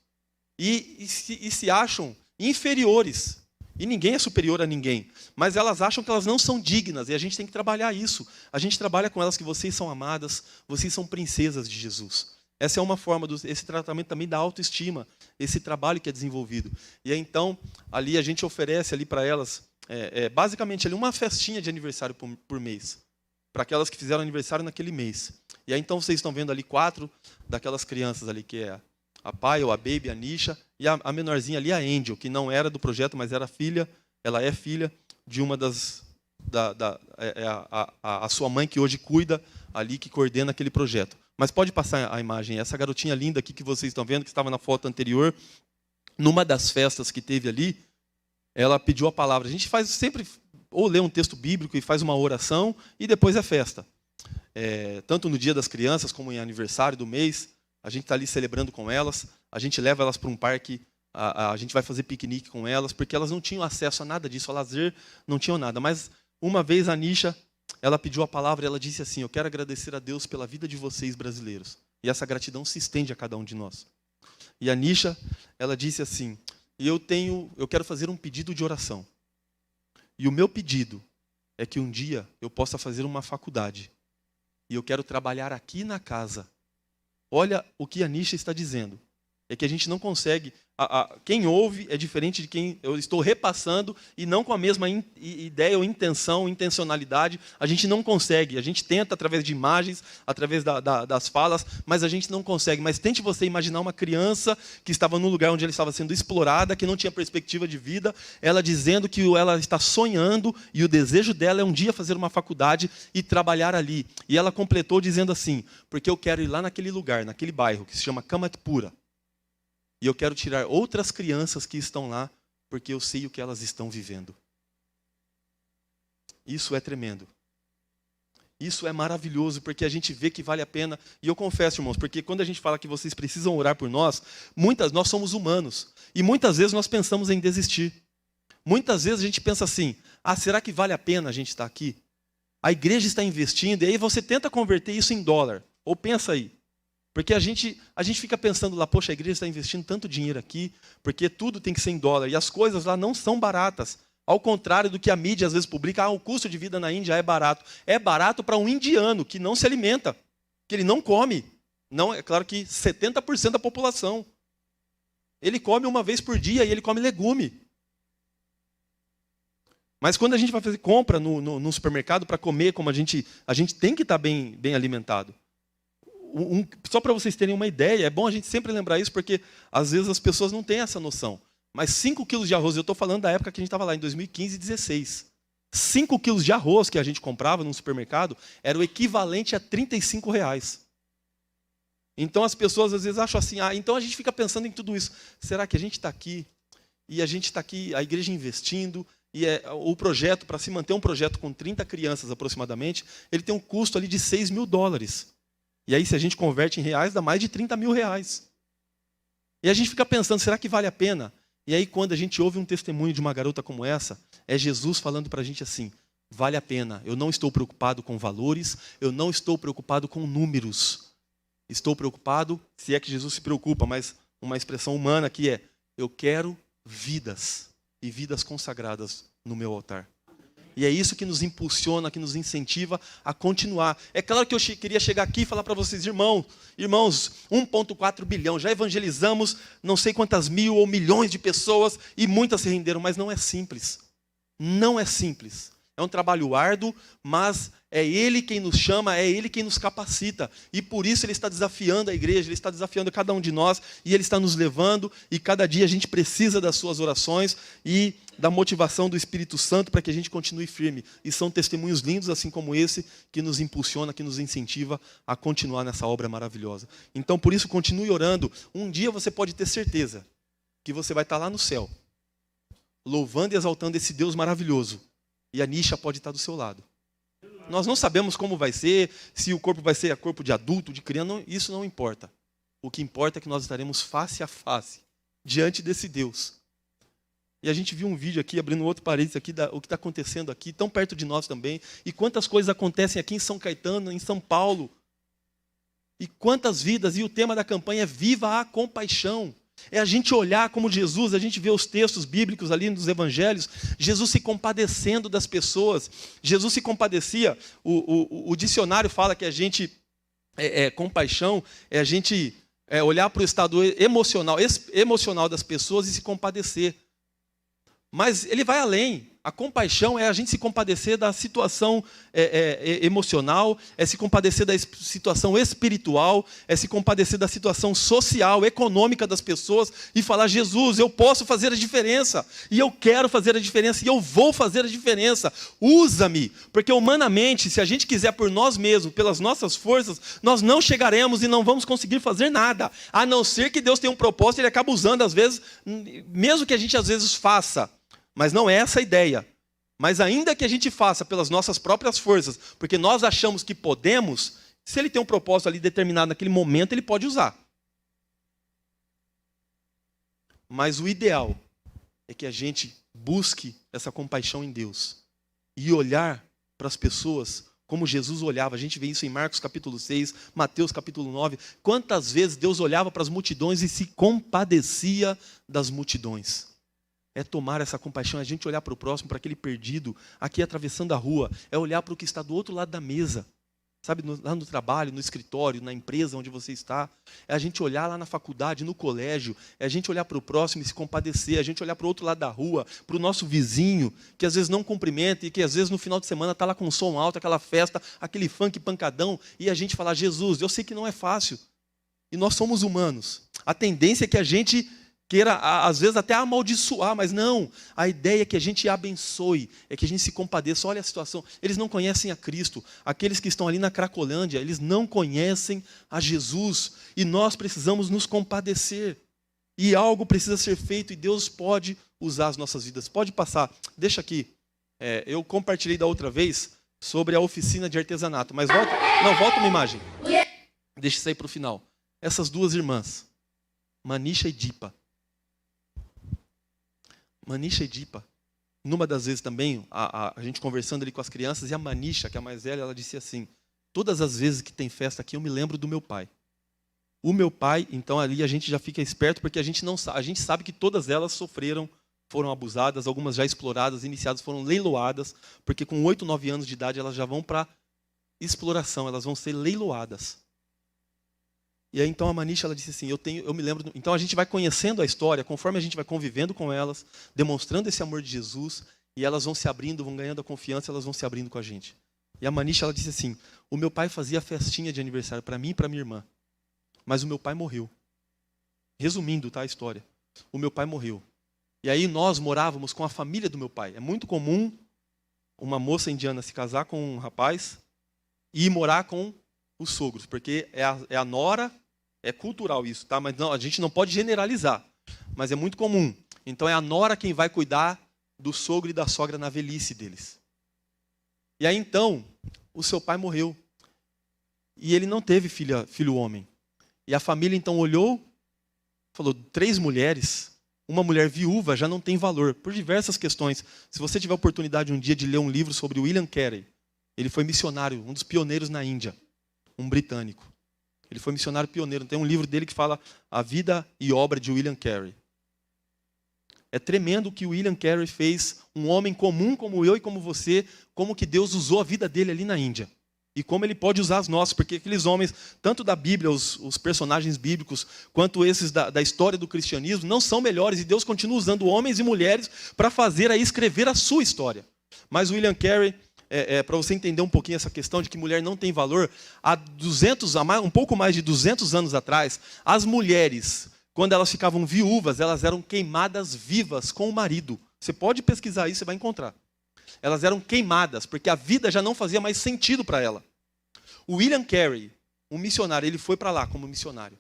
E se acham inferiores. E ninguém é superior a ninguém. Mas elas acham que elas não são dignas. E a gente tem que trabalhar isso. A gente trabalha com elas que vocês são amadas, vocês são princesas de Jesus. Essa é uma forma, esse tratamento também da autoestima, esse trabalho que é desenvolvido. E aí, então, ali a gente oferece ali para elas, basicamente, ali uma festinha de aniversário por mês. Para aquelas que fizeram aniversário naquele mês. E aí, então, vocês estão vendo ali 4 daquelas crianças ali, que é a Pai, ou a Baby, a Nisha, e a menorzinha ali, a Angel, que não era do projeto, mas era filha, ela é filha de uma a sua mãe, que hoje cuida ali, que coordena aquele projeto. Mas pode passar a imagem. Essa garotinha linda aqui que vocês estão vendo, que estava na foto anterior, numa das festas que teve ali, ela pediu a palavra. A gente faz sempre, ou lê um texto bíblico e faz uma oração, e depois é festa. Tanto no Dia das Crianças, como em aniversário do mês, a gente está ali celebrando com elas, a gente leva elas para um parque, a gente vai fazer piquenique com elas, porque elas não tinham acesso a nada disso, a lazer, não tinham nada. Mas uma vez a Nisha, ela pediu a palavra e ela disse assim: eu quero agradecer a Deus pela vida de vocês brasileiros. E essa gratidão se estende a cada um de nós. E a Nisha, ela disse assim: eu quero fazer um pedido de oração. E o meu pedido é que um dia eu possa fazer uma faculdade. E eu quero trabalhar aqui na casa. Olha o que a Nisha está dizendo. É que a gente não consegue... Quem ouve é diferente de quem eu estou repassando, e não com a mesma ideia ou intencionalidade. A gente não consegue. A gente tenta através de imagens, através das falas, mas a gente não consegue. Mas tente você imaginar uma criança que estava num lugar onde ela estava sendo explorada, que não tinha perspectiva de vida, ela dizendo que ela está sonhando e o desejo dela é um dia fazer uma faculdade e trabalhar ali. E ela completou dizendo assim: porque eu quero ir lá naquele lugar, naquele bairro que se chama Kamatpura. E eu quero tirar outras crianças que estão lá, porque eu sei o que elas estão vivendo. Isso é tremendo. Isso é maravilhoso, porque a gente vê que vale a pena. E eu confesso, irmãos, porque quando a gente fala que vocês precisam orar por nós, nós somos humanos. E muitas vezes nós pensamos em desistir. Muitas vezes a gente pensa assim: será que vale a pena a gente estar aqui? A igreja está investindo, e aí você tenta converter isso em dólar. Ou pensa aí. Porque a gente fica pensando lá: poxa, a igreja está investindo tanto dinheiro aqui, porque tudo tem que ser em dólar. E as coisas lá não são baratas. Ao contrário do que a mídia às vezes publica: o custo de vida na Índia é barato. É barato para um indiano que não se alimenta, que ele não come. Não, é claro que 70% da população. Ele come uma vez por dia e ele come legume. Mas quando a gente vai fazer compra no supermercado para comer, como a gente tem que estar bem alimentado. Só para vocês terem uma ideia, é bom a gente sempre lembrar isso, porque às vezes as pessoas não têm essa noção. Mas 5 quilos de arroz, eu estou falando da época que a gente estava lá, em 2015 e 2016. 5 quilos de arroz que a gente comprava no supermercado era o equivalente a R$35. Então as pessoas às vezes acham assim: então a gente fica pensando em tudo isso. Será que a gente está aqui, e a gente está aqui, a igreja investindo, e o projeto, para se manter um projeto com 30 crianças aproximadamente, ele tem um custo ali de $6 mil. E aí, se a gente converte em reais, dá mais de R$30 mil. E a gente fica pensando: será que vale a pena? E aí, quando a gente ouve um testemunho de uma garota como essa, é Jesus falando para a gente assim: vale a pena. Eu não estou preocupado com valores, eu não estou preocupado com números. Estou preocupado, se é que Jesus se preocupa, mas uma expressão humana que é: eu quero vidas, e vidas consagradas no meu altar. E é isso que nos impulsiona, que nos incentiva a continuar. É claro que eu queria chegar aqui e falar para vocês, irmãos, 1,4 bilhão, já evangelizamos não sei quantas mil ou milhões de pessoas e muitas se renderam, mas não é simples. Não é simples. É um trabalho árduo, mas é Ele quem nos chama, é Ele quem nos capacita. E por isso Ele está desafiando a igreja, Ele está desafiando cada um de nós, e Ele está nos levando, e cada dia a gente precisa das suas orações e da motivação do Espírito Santo para que a gente continue firme. E são testemunhos lindos, assim como esse, que nos impulsiona, que nos incentiva a continuar nessa obra maravilhosa. Então, por isso, continue orando. Um dia você pode ter certeza que você vai estar lá no céu, louvando e exaltando esse Deus maravilhoso. E a Nisha pode estar do seu lado. Nós não sabemos como vai ser, se o corpo vai ser corpo de adulto, de criança, não, isso não importa. O que importa é que nós estaremos face a face, diante desse Deus. E a gente viu um vídeo aqui, abrindo outro parênteses aqui, o que está acontecendo aqui, tão perto de nós também. E quantas coisas acontecem aqui em São Caetano, em São Paulo. E quantas vidas, e o tema da campanha é Viva a Compaixão. É a gente olhar como Jesus, a gente vê os textos bíblicos ali nos evangelhos, Jesus se compadecendo das pessoas. Jesus se compadecia, o dicionário fala que a gente, compaixão, é a gente olhar para o estado emocional das pessoas e se compadecer. Mas ele vai além. A compaixão é a gente se compadecer da situação emocional, é se compadecer da situação espiritual, é se compadecer da situação social, econômica das pessoas e falar, Jesus, eu posso fazer a diferença, e eu quero fazer a diferença, e eu vou fazer a diferença. Usa-me, porque humanamente, se a gente quiser por nós mesmos, pelas nossas forças, nós não chegaremos e não vamos conseguir fazer nada, a não ser que Deus tenha um propósito, Ele acaba usando às vezes, mesmo que a gente às vezes faça. Mas não é essa a ideia. Mas ainda que a gente faça pelas nossas próprias forças, porque nós achamos que podemos, se Ele tem um propósito ali determinado naquele momento, Ele pode usar. Mas o ideal é que a gente busque essa compaixão em Deus e olhar para as pessoas como Jesus olhava. A gente vê isso em Marcos capítulo 6, Mateus capítulo 9. Quantas vezes Deus olhava para as multidões e se compadecia das multidões. É tomar essa compaixão, é a gente olhar para o próximo, para aquele perdido, aqui atravessando a rua, é olhar para o que está do outro lado da mesa, sabe, lá no trabalho, no escritório, na empresa onde você está, é a gente olhar lá na faculdade, no colégio, é a gente olhar para o próximo e se compadecer, é a gente olhar para o outro lado da rua, para o nosso vizinho, que às vezes não cumprimenta e que às vezes no final de semana está lá com um som alto, aquela festa, aquele funk pancadão, e a gente falar, Jesus, eu sei que não é fácil, e nós somos humanos, a tendência é que a gente queira, às vezes, até amaldiçoar, mas não. A ideia é que a gente abençoe, é que a gente se compadeça. Olha a situação, eles não conhecem a Cristo. Aqueles que estão ali na Cracolândia, eles não conhecem a Jesus. E nós precisamos nos compadecer. E algo precisa ser feito e Deus pode usar as nossas vidas. Pode passar, deixa aqui. Eu compartilhei da outra vez sobre a oficina de artesanato, mas volta uma imagem. Deixa isso aí para o final. Essas duas irmãs, Manisha e Dipa. Manisha e Dipa. Numa das vezes também, a gente conversando ali com as crianças, e a Manisha, que é a mais velha, ela disse assim, todas as vezes que tem festa aqui, eu me lembro do meu pai. O meu pai, então ali a gente já fica esperto, porque a gente sabe que todas elas sofreram, foram abusadas, algumas já exploradas, iniciadas, foram leiloadas, porque com 8, 9 anos de idade elas já vão para exploração, elas vão ser leiloadas. E aí então a Manisha, ela disse assim, eu me lembro. Então a gente vai conhecendo a história, conforme a gente vai convivendo com elas, demonstrando esse amor de Jesus, e elas vão se abrindo, vão ganhando a confiança, elas vão se abrindo com a gente. E a Manisha, ela disse assim, o meu pai fazia festinha de aniversário para mim e para minha irmã, mas o meu pai morreu. Resumindo, tá, a história. O meu pai morreu. E aí nós morávamos com a família do meu pai. É muito comum uma moça indiana se casar com um rapaz e ir morar com os sogros, porque é a nora. É cultural isso, tá? Mas não, a gente não pode generalizar. Mas é muito comum. Então é a nora quem vai cuidar do sogro e da sogra na velhice deles. E aí então, o seu pai morreu. E ele não teve filho homem. E a família então olhou, falou, 3 mulheres, uma mulher viúva já não tem valor, por diversas questões. Se você tiver a oportunidade um dia de ler um livro sobre William Carey, ele foi missionário, um dos pioneiros na Índia, um britânico. Ele foi missionário pioneiro. Tem um livro dele que fala A Vida e Obra de William Carey. É tremendo o que o William Carey fez, um homem comum como eu e como você, como que Deus usou a vida dele ali na Índia. E como ele pode usar as nossas, porque aqueles homens, tanto da Bíblia, os personagens bíblicos, quanto esses da história do cristianismo, não são melhores. E Deus continua usando homens e mulheres para fazer aí, escrever a sua história. Mas o William Carey, para você entender um pouquinho essa questão de que mulher não tem valor, um pouco mais de 200 anos atrás, as mulheres, quando elas ficavam viúvas, elas eram queimadas vivas com o marido. Você pode pesquisar isso, você vai encontrar. Elas eram queimadas, porque a vida já não fazia mais sentido para ela. O William Carey, um missionário, ele foi para lá como missionário.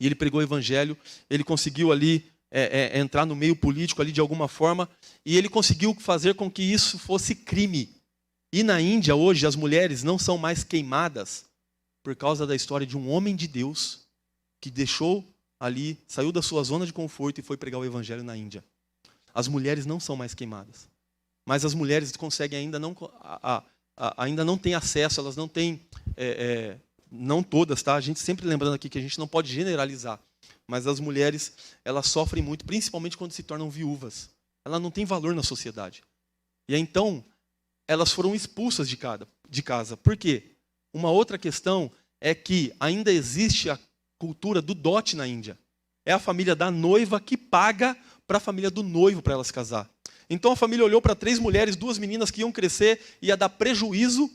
E ele pregou o evangelho, ele conseguiu ali entrar no meio político ali de alguma forma, e ele conseguiu fazer com que isso fosse crime. E na Índia hoje as mulheres não são mais queimadas por causa da história de um homem de Deus que deixou ali, saiu da sua zona de conforto e foi pregar o evangelho na Índia. As mulheres não são mais queimadas. Mas as mulheres conseguem ainda não têm acesso, elas não têm, não todas, tá? A gente sempre lembrando aqui que a gente não pode generalizar, mas as mulheres, elas sofrem muito, principalmente quando se tornam viúvas. Elas não têm valor na sociedade. E aí, então, elas foram expulsas de casa. Por quê? Uma outra questão é que ainda existe a cultura do dote na Índia. É a família da noiva que paga para a família do noivo para ela se casar. Então a família olhou para 3 mulheres, 2 meninas que iam crescer, ia dar prejuízo,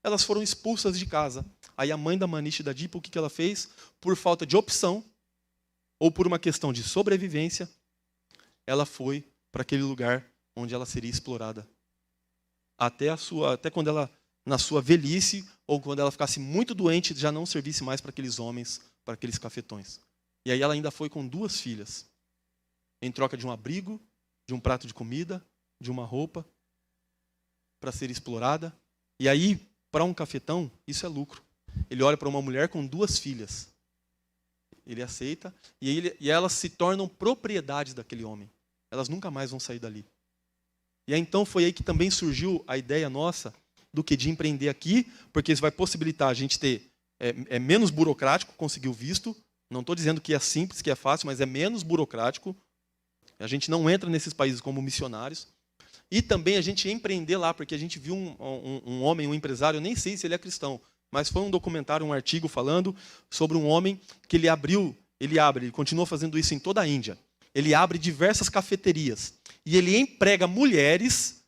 elas foram expulsas de casa. Aí a mãe da Manish Dadip, o que ela fez? Por falta de opção, ou por uma questão de sobrevivência, ela foi para aquele lugar onde ela seria explorada. Até quando ela, na sua velhice, ou quando ela ficasse muito doente, já não servisse mais para aqueles homens, para aqueles cafetões. E aí ela ainda foi com 2 filhas, em troca de um abrigo, de um prato de comida, de uma roupa, para ser explorada. E aí, para um cafetão, isso é lucro. Ele olha para uma mulher com 2 filhas. Ele aceita, e elas se tornam propriedades daquele homem. Elas nunca mais vão sair dali. E aí, então foi aí que também surgiu a ideia nossa do que de empreender aqui, porque isso vai possibilitar a gente ter, é menos burocrático conseguir o visto. Não estou dizendo que é simples, que é fácil, mas é menos burocrático. A gente não entra nesses países como missionários. E também a gente empreender lá, porque a gente viu um homem, um empresário, eu nem sei se ele é cristão, mas foi um documentário, um artigo falando sobre um homem que ele continua fazendo isso em toda a Índia. Ele abre diversas cafeterias e ele emprega mulheres.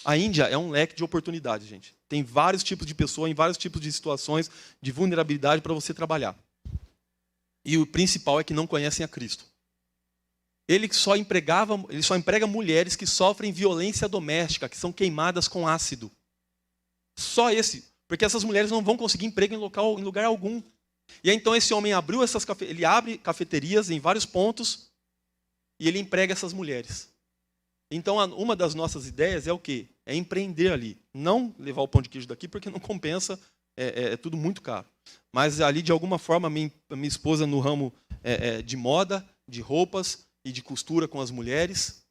A Índia é um leque de oportunidades, gente. Tem vários tipos de pessoas, em vários tipos de situações de vulnerabilidade para você trabalhar. E o principal é que não conhecem a Cristo. Ele só emprega mulheres que sofrem violência doméstica, que são queimadas com ácido. Só esse. Porque essas mulheres não vão conseguir emprego em lugar algum. E aí, então esse homem ele abre cafeterias em vários pontos e ele emprega essas mulheres. Então uma das nossas ideias é o quê? É empreender ali. Não levar o pão de queijo daqui porque não compensa, é tudo muito caro. Mas ali, de alguma forma, minha esposa no ramo de moda, de roupas, e de costura com as mulheres,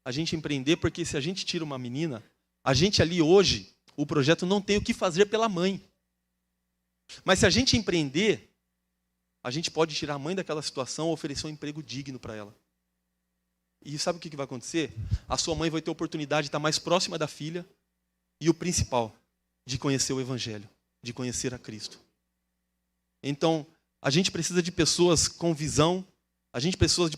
a gente empreender, porque se a gente tira uma menina, a gente ali hoje, o projeto não tem o que fazer pela mãe. Mas se a gente empreender, a gente pode tirar a mãe daquela situação e oferecer um emprego digno para ela. E sabe o que vai acontecer? A sua mãe vai ter a oportunidade de estar mais próxima da filha e o principal, de conhecer o Evangelho, de conhecer a Cristo. Então, a gente precisa de pessoas com visão, a gente precisa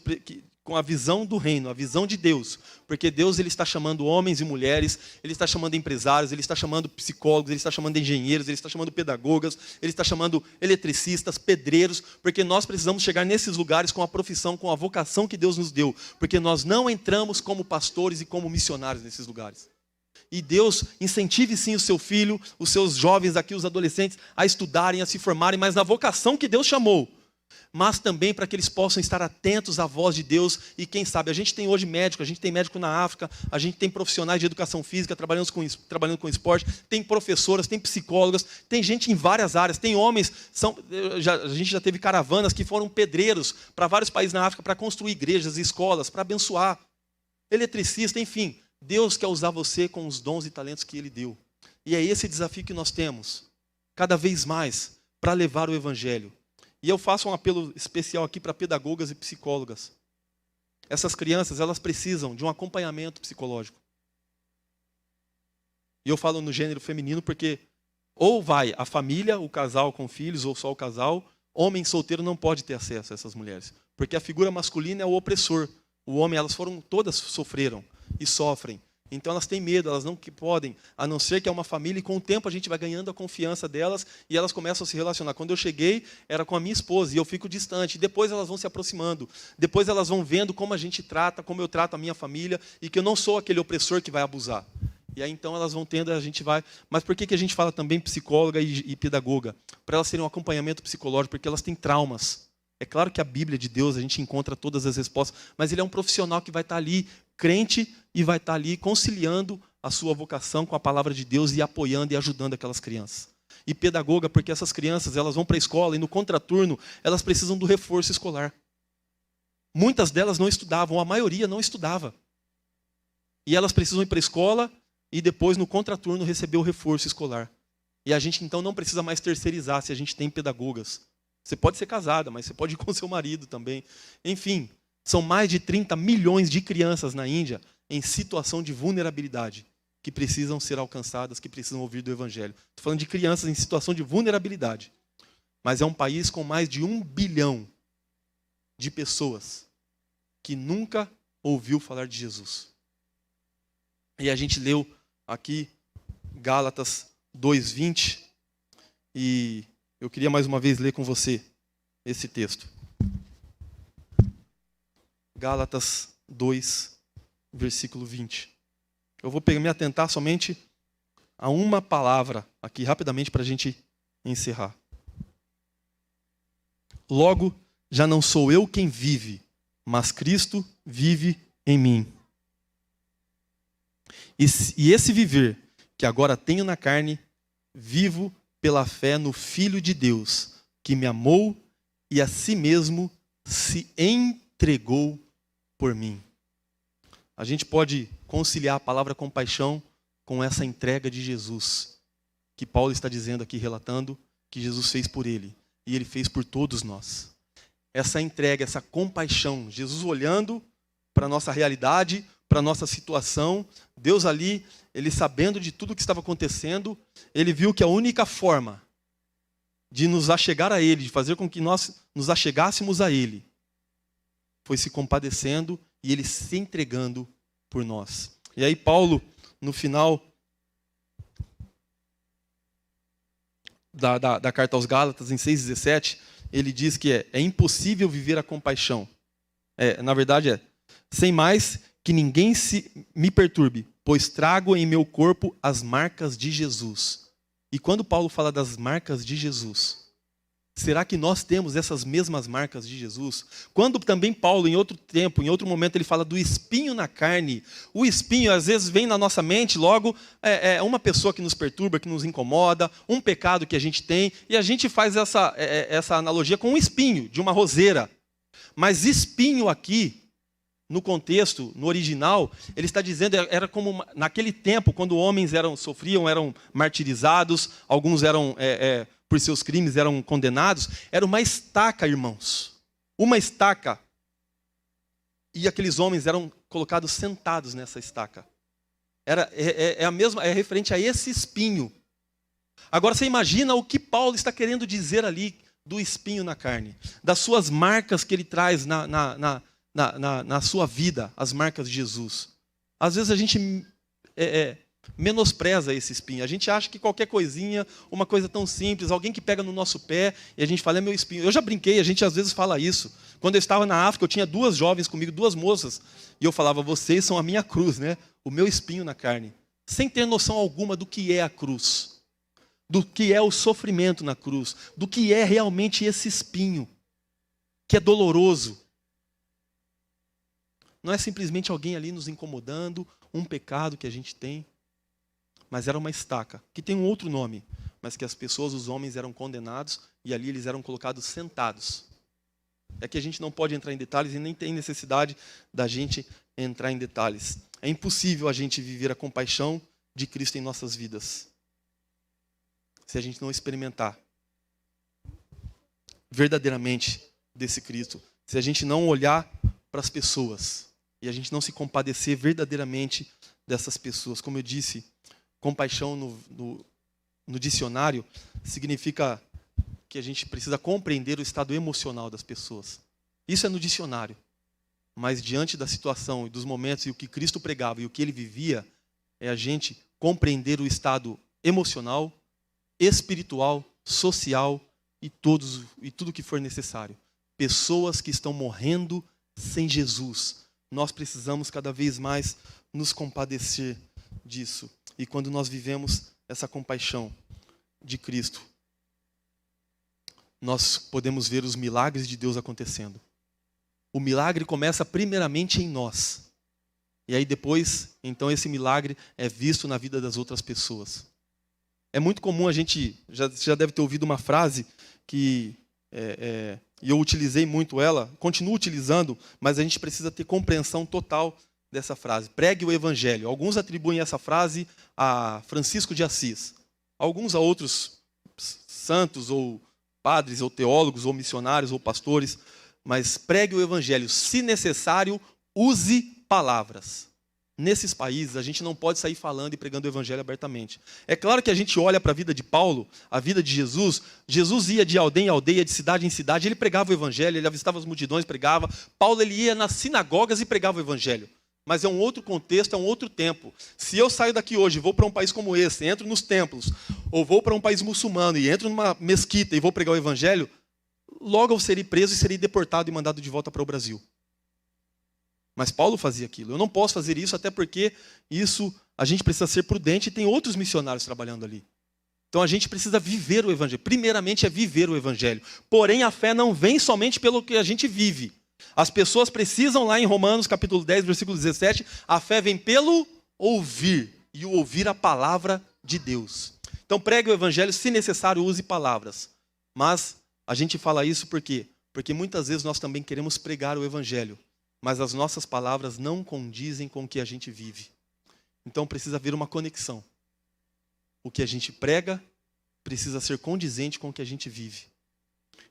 com a visão do reino, a visão de Deus. Porque Deus ele está chamando homens e mulheres, Ele está chamando empresários, Ele está chamando psicólogos, Ele está chamando engenheiros, Ele está chamando pedagogas, Ele está chamando eletricistas, pedreiros, porque nós precisamos chegar nesses lugares com a profissão, com a vocação que Deus nos deu. Porque nós não entramos como pastores e como missionários nesses lugares. E Deus incentive sim o seu filho, os seus jovens aqui, os adolescentes, a estudarem, a se formarem, mas na vocação que Deus chamou. Mas também para que eles possam estar atentos à voz de Deus. E quem sabe, a gente tem hoje médico, a gente tem médico na África, a gente tem profissionais de educação física trabalhando com esporte, tem professoras, tem psicólogas, tem gente em várias áreas, tem homens, a gente já teve caravanas que foram pedreiros para vários países na África para construir igrejas e escolas, para abençoar, eletricista, enfim. Deus quer usar você com os dons e talentos que Ele deu. E é esse desafio que nós temos, cada vez mais, para levar o Evangelho. E eu faço um apelo especial aqui para pedagogas e psicólogas. essas crianças, elas precisam de um acompanhamento psicológico. E eu falo no gênero feminino porque ou vai a família, o casal com filhos, ou só o casal. Homem solteiro não pode ter acesso a essas mulheres. Porque a figura masculina é o opressor. O homem, todas sofreram e sofrem. Então elas têm medo, elas não podem, a não ser que é uma família, e com o tempo a gente vai ganhando a confiança delas e elas começam a se relacionar. Quando eu cheguei, era com a minha esposa e eu fico distante. Depois elas vão se aproximando. Depois elas vão vendo como a gente trata, como eu trato a minha família e que eu não sou aquele opressor que vai abusar. E aí então elas vão tendo, a gente vai... Mas por que a gente fala também psicóloga e pedagoga? Para elas terem um acompanhamento psicológico, porque elas têm traumas. É claro que a Bíblia de Deus, a gente encontra todas as respostas, mas ele é um profissional que vai estar ali, crente, e vai estar ali conciliando a sua vocação com a palavra de Deus e apoiando e ajudando aquelas crianças. E pedagoga, porque essas crianças, elas vão para a escola e no contraturno, elas precisam do reforço escolar. Muitas delas não estudavam, a maioria não estudava. E elas precisam ir para a escola e depois no contraturno receber o reforço escolar. E a gente então não precisa mais terceirizar se a gente tem pedagogas. Você pode ser casada, mas você pode ir com seu marido também. Enfim, são mais de 30 milhões de crianças na Índia em situação de vulnerabilidade, que precisam ser alcançadas, que precisam ouvir do Evangelho. Estou falando de crianças em situação de vulnerabilidade. Mas é um país com mais de 1 bilhão de pessoas que nunca ouviu falar de Jesus. E a gente leu aqui Gálatas 2:20 e eu queria mais uma vez ler com você esse texto. Gálatas 2, versículo 20. Eu vou me atentar somente a uma palavra aqui, rapidamente, para a gente encerrar. Logo, já não sou eu quem vive, mas Cristo vive em mim. E esse viver que agora tenho na carne, vivo pela fé no Filho de Deus, que me amou e a si mesmo se entregou por mim. A gente pode conciliar a palavra compaixão com essa entrega de Jesus, que Paulo está dizendo aqui, relatando, que Jesus fez por ele, e ele fez por todos nós. Essa entrega, essa compaixão, Jesus olhando para a nossa realidade, para a nossa situação, Deus ali, ele sabendo de tudo o que estava acontecendo, ele viu que a única forma de nos achegar a ele, de fazer com que nós nos achegássemos a ele, foi se compadecendo e ele se entregando por nós. E aí Paulo, no final da carta aos Gálatas, em 6,17, ele diz que é impossível viver a compaixão. Na verdade sem mais que ninguém me perturbe, pois trago em meu corpo as marcas de Jesus. E quando Paulo fala das marcas de Jesus, será que nós temos essas mesmas marcas de Jesus? Quando também Paulo, em outro tempo, em outro momento, ele fala do espinho na carne, o espinho às vezes vem na nossa mente, logo é uma pessoa que nos perturba, que nos incomoda, um pecado que a gente tem, e a gente faz essa analogia com um espinho, de uma roseira. Mas espinho aqui, no contexto, no original, ele está dizendo, era como naquele tempo, quando homens sofriam, eram martirizados, alguns eram... por seus crimes eram condenados, era uma estaca, irmãos. Uma estaca. E aqueles homens eram colocados sentados nessa estaca. É referente a esse espinho. Agora você imagina o que Paulo está querendo dizer ali do espinho na carne. Das suas marcas que ele traz na sua vida, as marcas de Jesus. Às vezes a gente... menospreza esse espinho. A gente acha que qualquer coisinha, uma coisa tão simples, alguém que pega no nosso pé e a gente fala, é meu espinho. Eu já brinquei, a gente às vezes fala isso. Quando eu estava na África, eu tinha 2 jovens comigo, 2 moças, e eu falava, vocês são a minha cruz, né? O meu espinho na carne. Sem ter noção alguma do que é a cruz, do que é o sofrimento na cruz, do que é realmente esse espinho, que é doloroso. Não é simplesmente alguém ali nos incomodando, um pecado que a gente tem. Mas era uma estaca, que tem um outro nome, mas que as pessoas, os homens, eram condenados e ali eles eram colocados sentados. É que a gente não pode entrar em detalhes e nem tem necessidade da gente entrar em detalhes. É impossível a gente viver a compaixão de Cristo em nossas vidas, se a gente não experimentar verdadeiramente desse Cristo. Se a gente não olhar para as pessoas e a gente não se compadecer verdadeiramente dessas pessoas. Como eu disse, compaixão no dicionário significa que a gente precisa compreender o estado emocional das pessoas. Isso é no dicionário. Mas diante da situação e dos momentos e o que Cristo pregava e o que ele vivia, é a gente compreender o estado emocional, espiritual, social e tudo que for necessário. Pessoas que estão morrendo sem Jesus. Nós precisamos cada vez mais nos compadecer disso. E quando nós vivemos essa compaixão de Cristo, nós podemos ver os milagres de Deus acontecendo. O milagre começa primeiramente em nós. E aí depois, então esse milagre é visto na vida das outras pessoas. É muito comum a gente, já deve ter ouvido uma frase que, e eu utilizei muito ela, continuo utilizando, mas a gente precisa ter compreensão total dessa frase. Pregue o evangelho. Alguns atribuem essa frase a Francisco de Assis. Alguns a outros santos, ou padres, ou teólogos, ou missionários, ou pastores. Mas pregue o evangelho. Se necessário, use palavras. Nesses países, a gente não pode sair falando e pregando o evangelho abertamente. É claro que a gente olha para a vida de Paulo, a vida de Jesus. Jesus ia de aldeia em aldeia, de cidade em cidade, ele pregava o evangelho, ele avistava as multidões, pregava. Paulo, ele ia nas sinagogas e pregava o evangelho. Mas é um outro contexto, é um outro tempo. Se eu saio daqui hoje e vou para um país como esse, entro nos templos, ou vou para um país muçulmano e entro numa mesquita e vou pregar o evangelho, logo eu serei preso e serei deportado e mandado de volta para o Brasil. Mas Paulo fazia aquilo. Eu não posso fazer isso, até porque isso a gente precisa ser prudente e tem outros missionários trabalhando ali. Então a gente precisa viver o evangelho. Primeiramente é viver o evangelho. Porém a fé não vem somente pelo que a gente vive. As pessoas precisam, lá em Romanos capítulo 10, versículo 17, a fé vem pelo ouvir, e o ouvir a palavra de Deus. Então pregue o evangelho, se necessário use palavras. Mas a gente fala isso por quê? Porque muitas vezes nós também queremos pregar o evangelho, mas as nossas palavras não condizem com o que a gente vive. Então precisa haver uma conexão. O que a gente prega precisa ser condizente com o que a gente vive.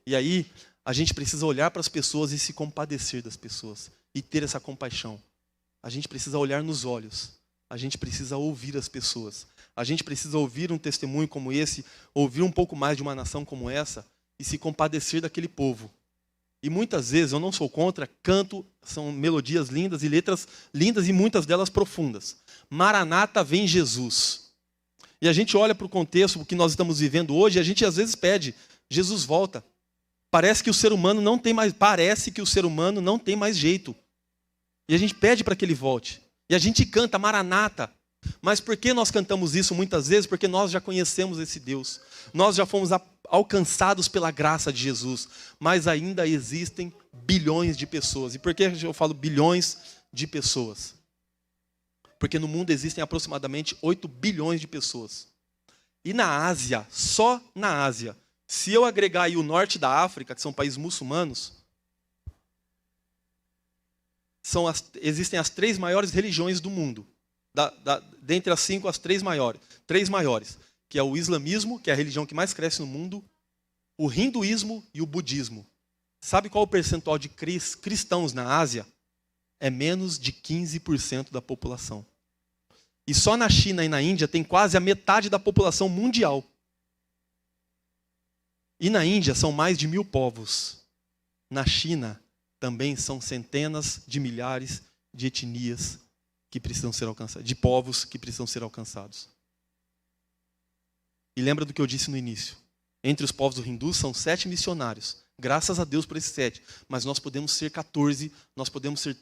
E aí a gente precisa olhar para as pessoas e se compadecer das pessoas. E ter essa compaixão. A gente precisa olhar nos olhos. A gente precisa ouvir as pessoas. A gente precisa ouvir um testemunho como esse, ouvir um pouco mais de uma nação como essa e se compadecer daquele povo. E muitas vezes, eu não sou contra, canto, são melodias lindas e letras lindas e muitas delas profundas. Maranata, vem Jesus. E a gente olha para o contexto que nós estamos vivendo hoje e a gente às vezes pede, Jesus volta. Parece que o ser humano não tem mais jeito. E a gente pede para que ele volte. E a gente canta Maranata. Mas por que nós cantamos isso muitas vezes? Porque nós já conhecemos esse Deus. Nós já fomos alcançados pela graça de Jesus. Mas ainda existem bilhões de pessoas. E por que eu falo bilhões de pessoas? Porque no mundo existem aproximadamente 8 bilhões de pessoas. E na Ásia, só na Ásia, se eu agregar aí o norte da África, que são países muçulmanos, existem as 3 maiores religiões do mundo. Dentre as 5, as 3 maiores, que é o islamismo, que é a religião que mais cresce no mundo, o hinduísmo e o budismo. Sabe qual é o percentual de cristãos na Ásia? É menos de 15% da população. E só na China e na Índia tem quase a metade da população mundial. E na Índia são mais de 1000 povos. Na China também são centenas de milhares de etnias que precisam ser alcançadas, de povos que precisam ser alcançados. E lembra do que eu disse no início. Entre os povos do hindu são 7 missionários. Graças a Deus por esses 7. Mas nós podemos ser 14, nós podemos ser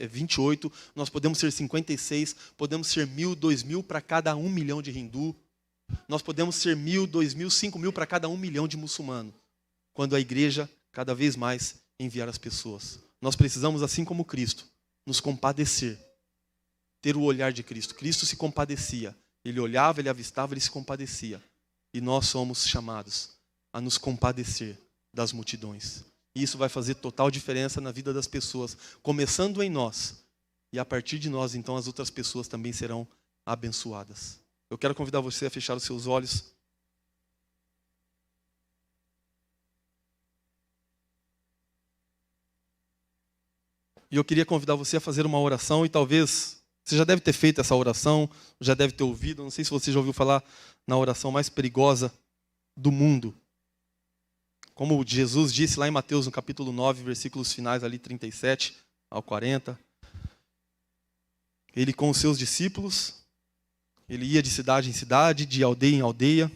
28, nós podemos ser 56, podemos ser 1000, 2000 para cada 1 milhão de hindu. Nós podemos ser 1000, 2000, 5000 para cada 1 milhão de muçulmano. Quando a igreja cada vez mais enviar as pessoas. Nós precisamos, assim como Cristo, nos compadecer. Ter o olhar de Cristo. Cristo se compadecia. Ele olhava, ele avistava, ele se compadecia. E nós somos chamados a nos compadecer das multidões. E isso vai fazer total diferença na vida das pessoas, começando em nós. E a partir de nós, então, as outras pessoas também serão abençoadas. Eu quero convidar você a fechar os seus olhos. E eu queria convidar você a fazer uma oração, e talvez você já deve ter feito essa oração, já deve ter ouvido, não sei se você já ouviu falar na oração mais perigosa do mundo. Como Jesus disse lá em Mateus, no capítulo 9, versículos finais ali, 37 ao 40. Ele com os seus discípulos, ele ia de cidade em cidade, de aldeia em aldeia.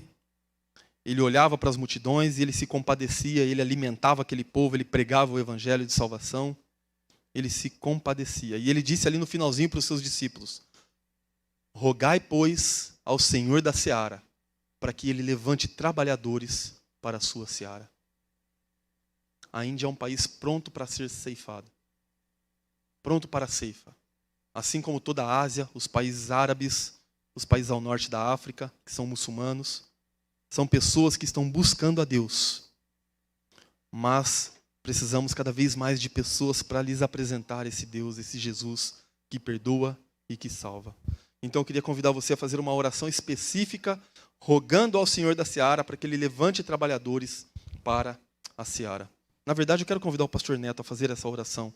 Ele olhava para as multidões e ele se compadecia, ele alimentava aquele povo, ele pregava o evangelho de salvação. Ele se compadecia. E ele disse ali no finalzinho para os seus discípulos: rogai, pois, ao Senhor da seara, para que ele levante trabalhadores para a sua seara. A Índia é um país pronto para ser ceifado. Pronto para a ceifa. Assim como toda a Ásia, os países árabes, os países ao norte da África, que são muçulmanos, são pessoas que estão buscando a Deus. Mas precisamos cada vez mais de pessoas para lhes apresentar esse Deus, esse Jesus que perdoa e que salva. Então eu queria convidar você a fazer uma oração específica, rogando ao Senhor da seara para que ele levante trabalhadores para a seara. Na verdade, eu quero convidar o pastor Neto a fazer essa oração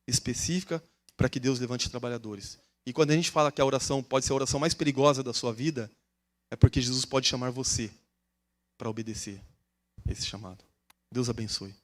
específica para que Deus levante trabalhadores. E quando a gente fala que a oração pode ser a oração mais perigosa da sua vida, é porque Jesus pode chamar você para obedecer esse chamado. Deus abençoe.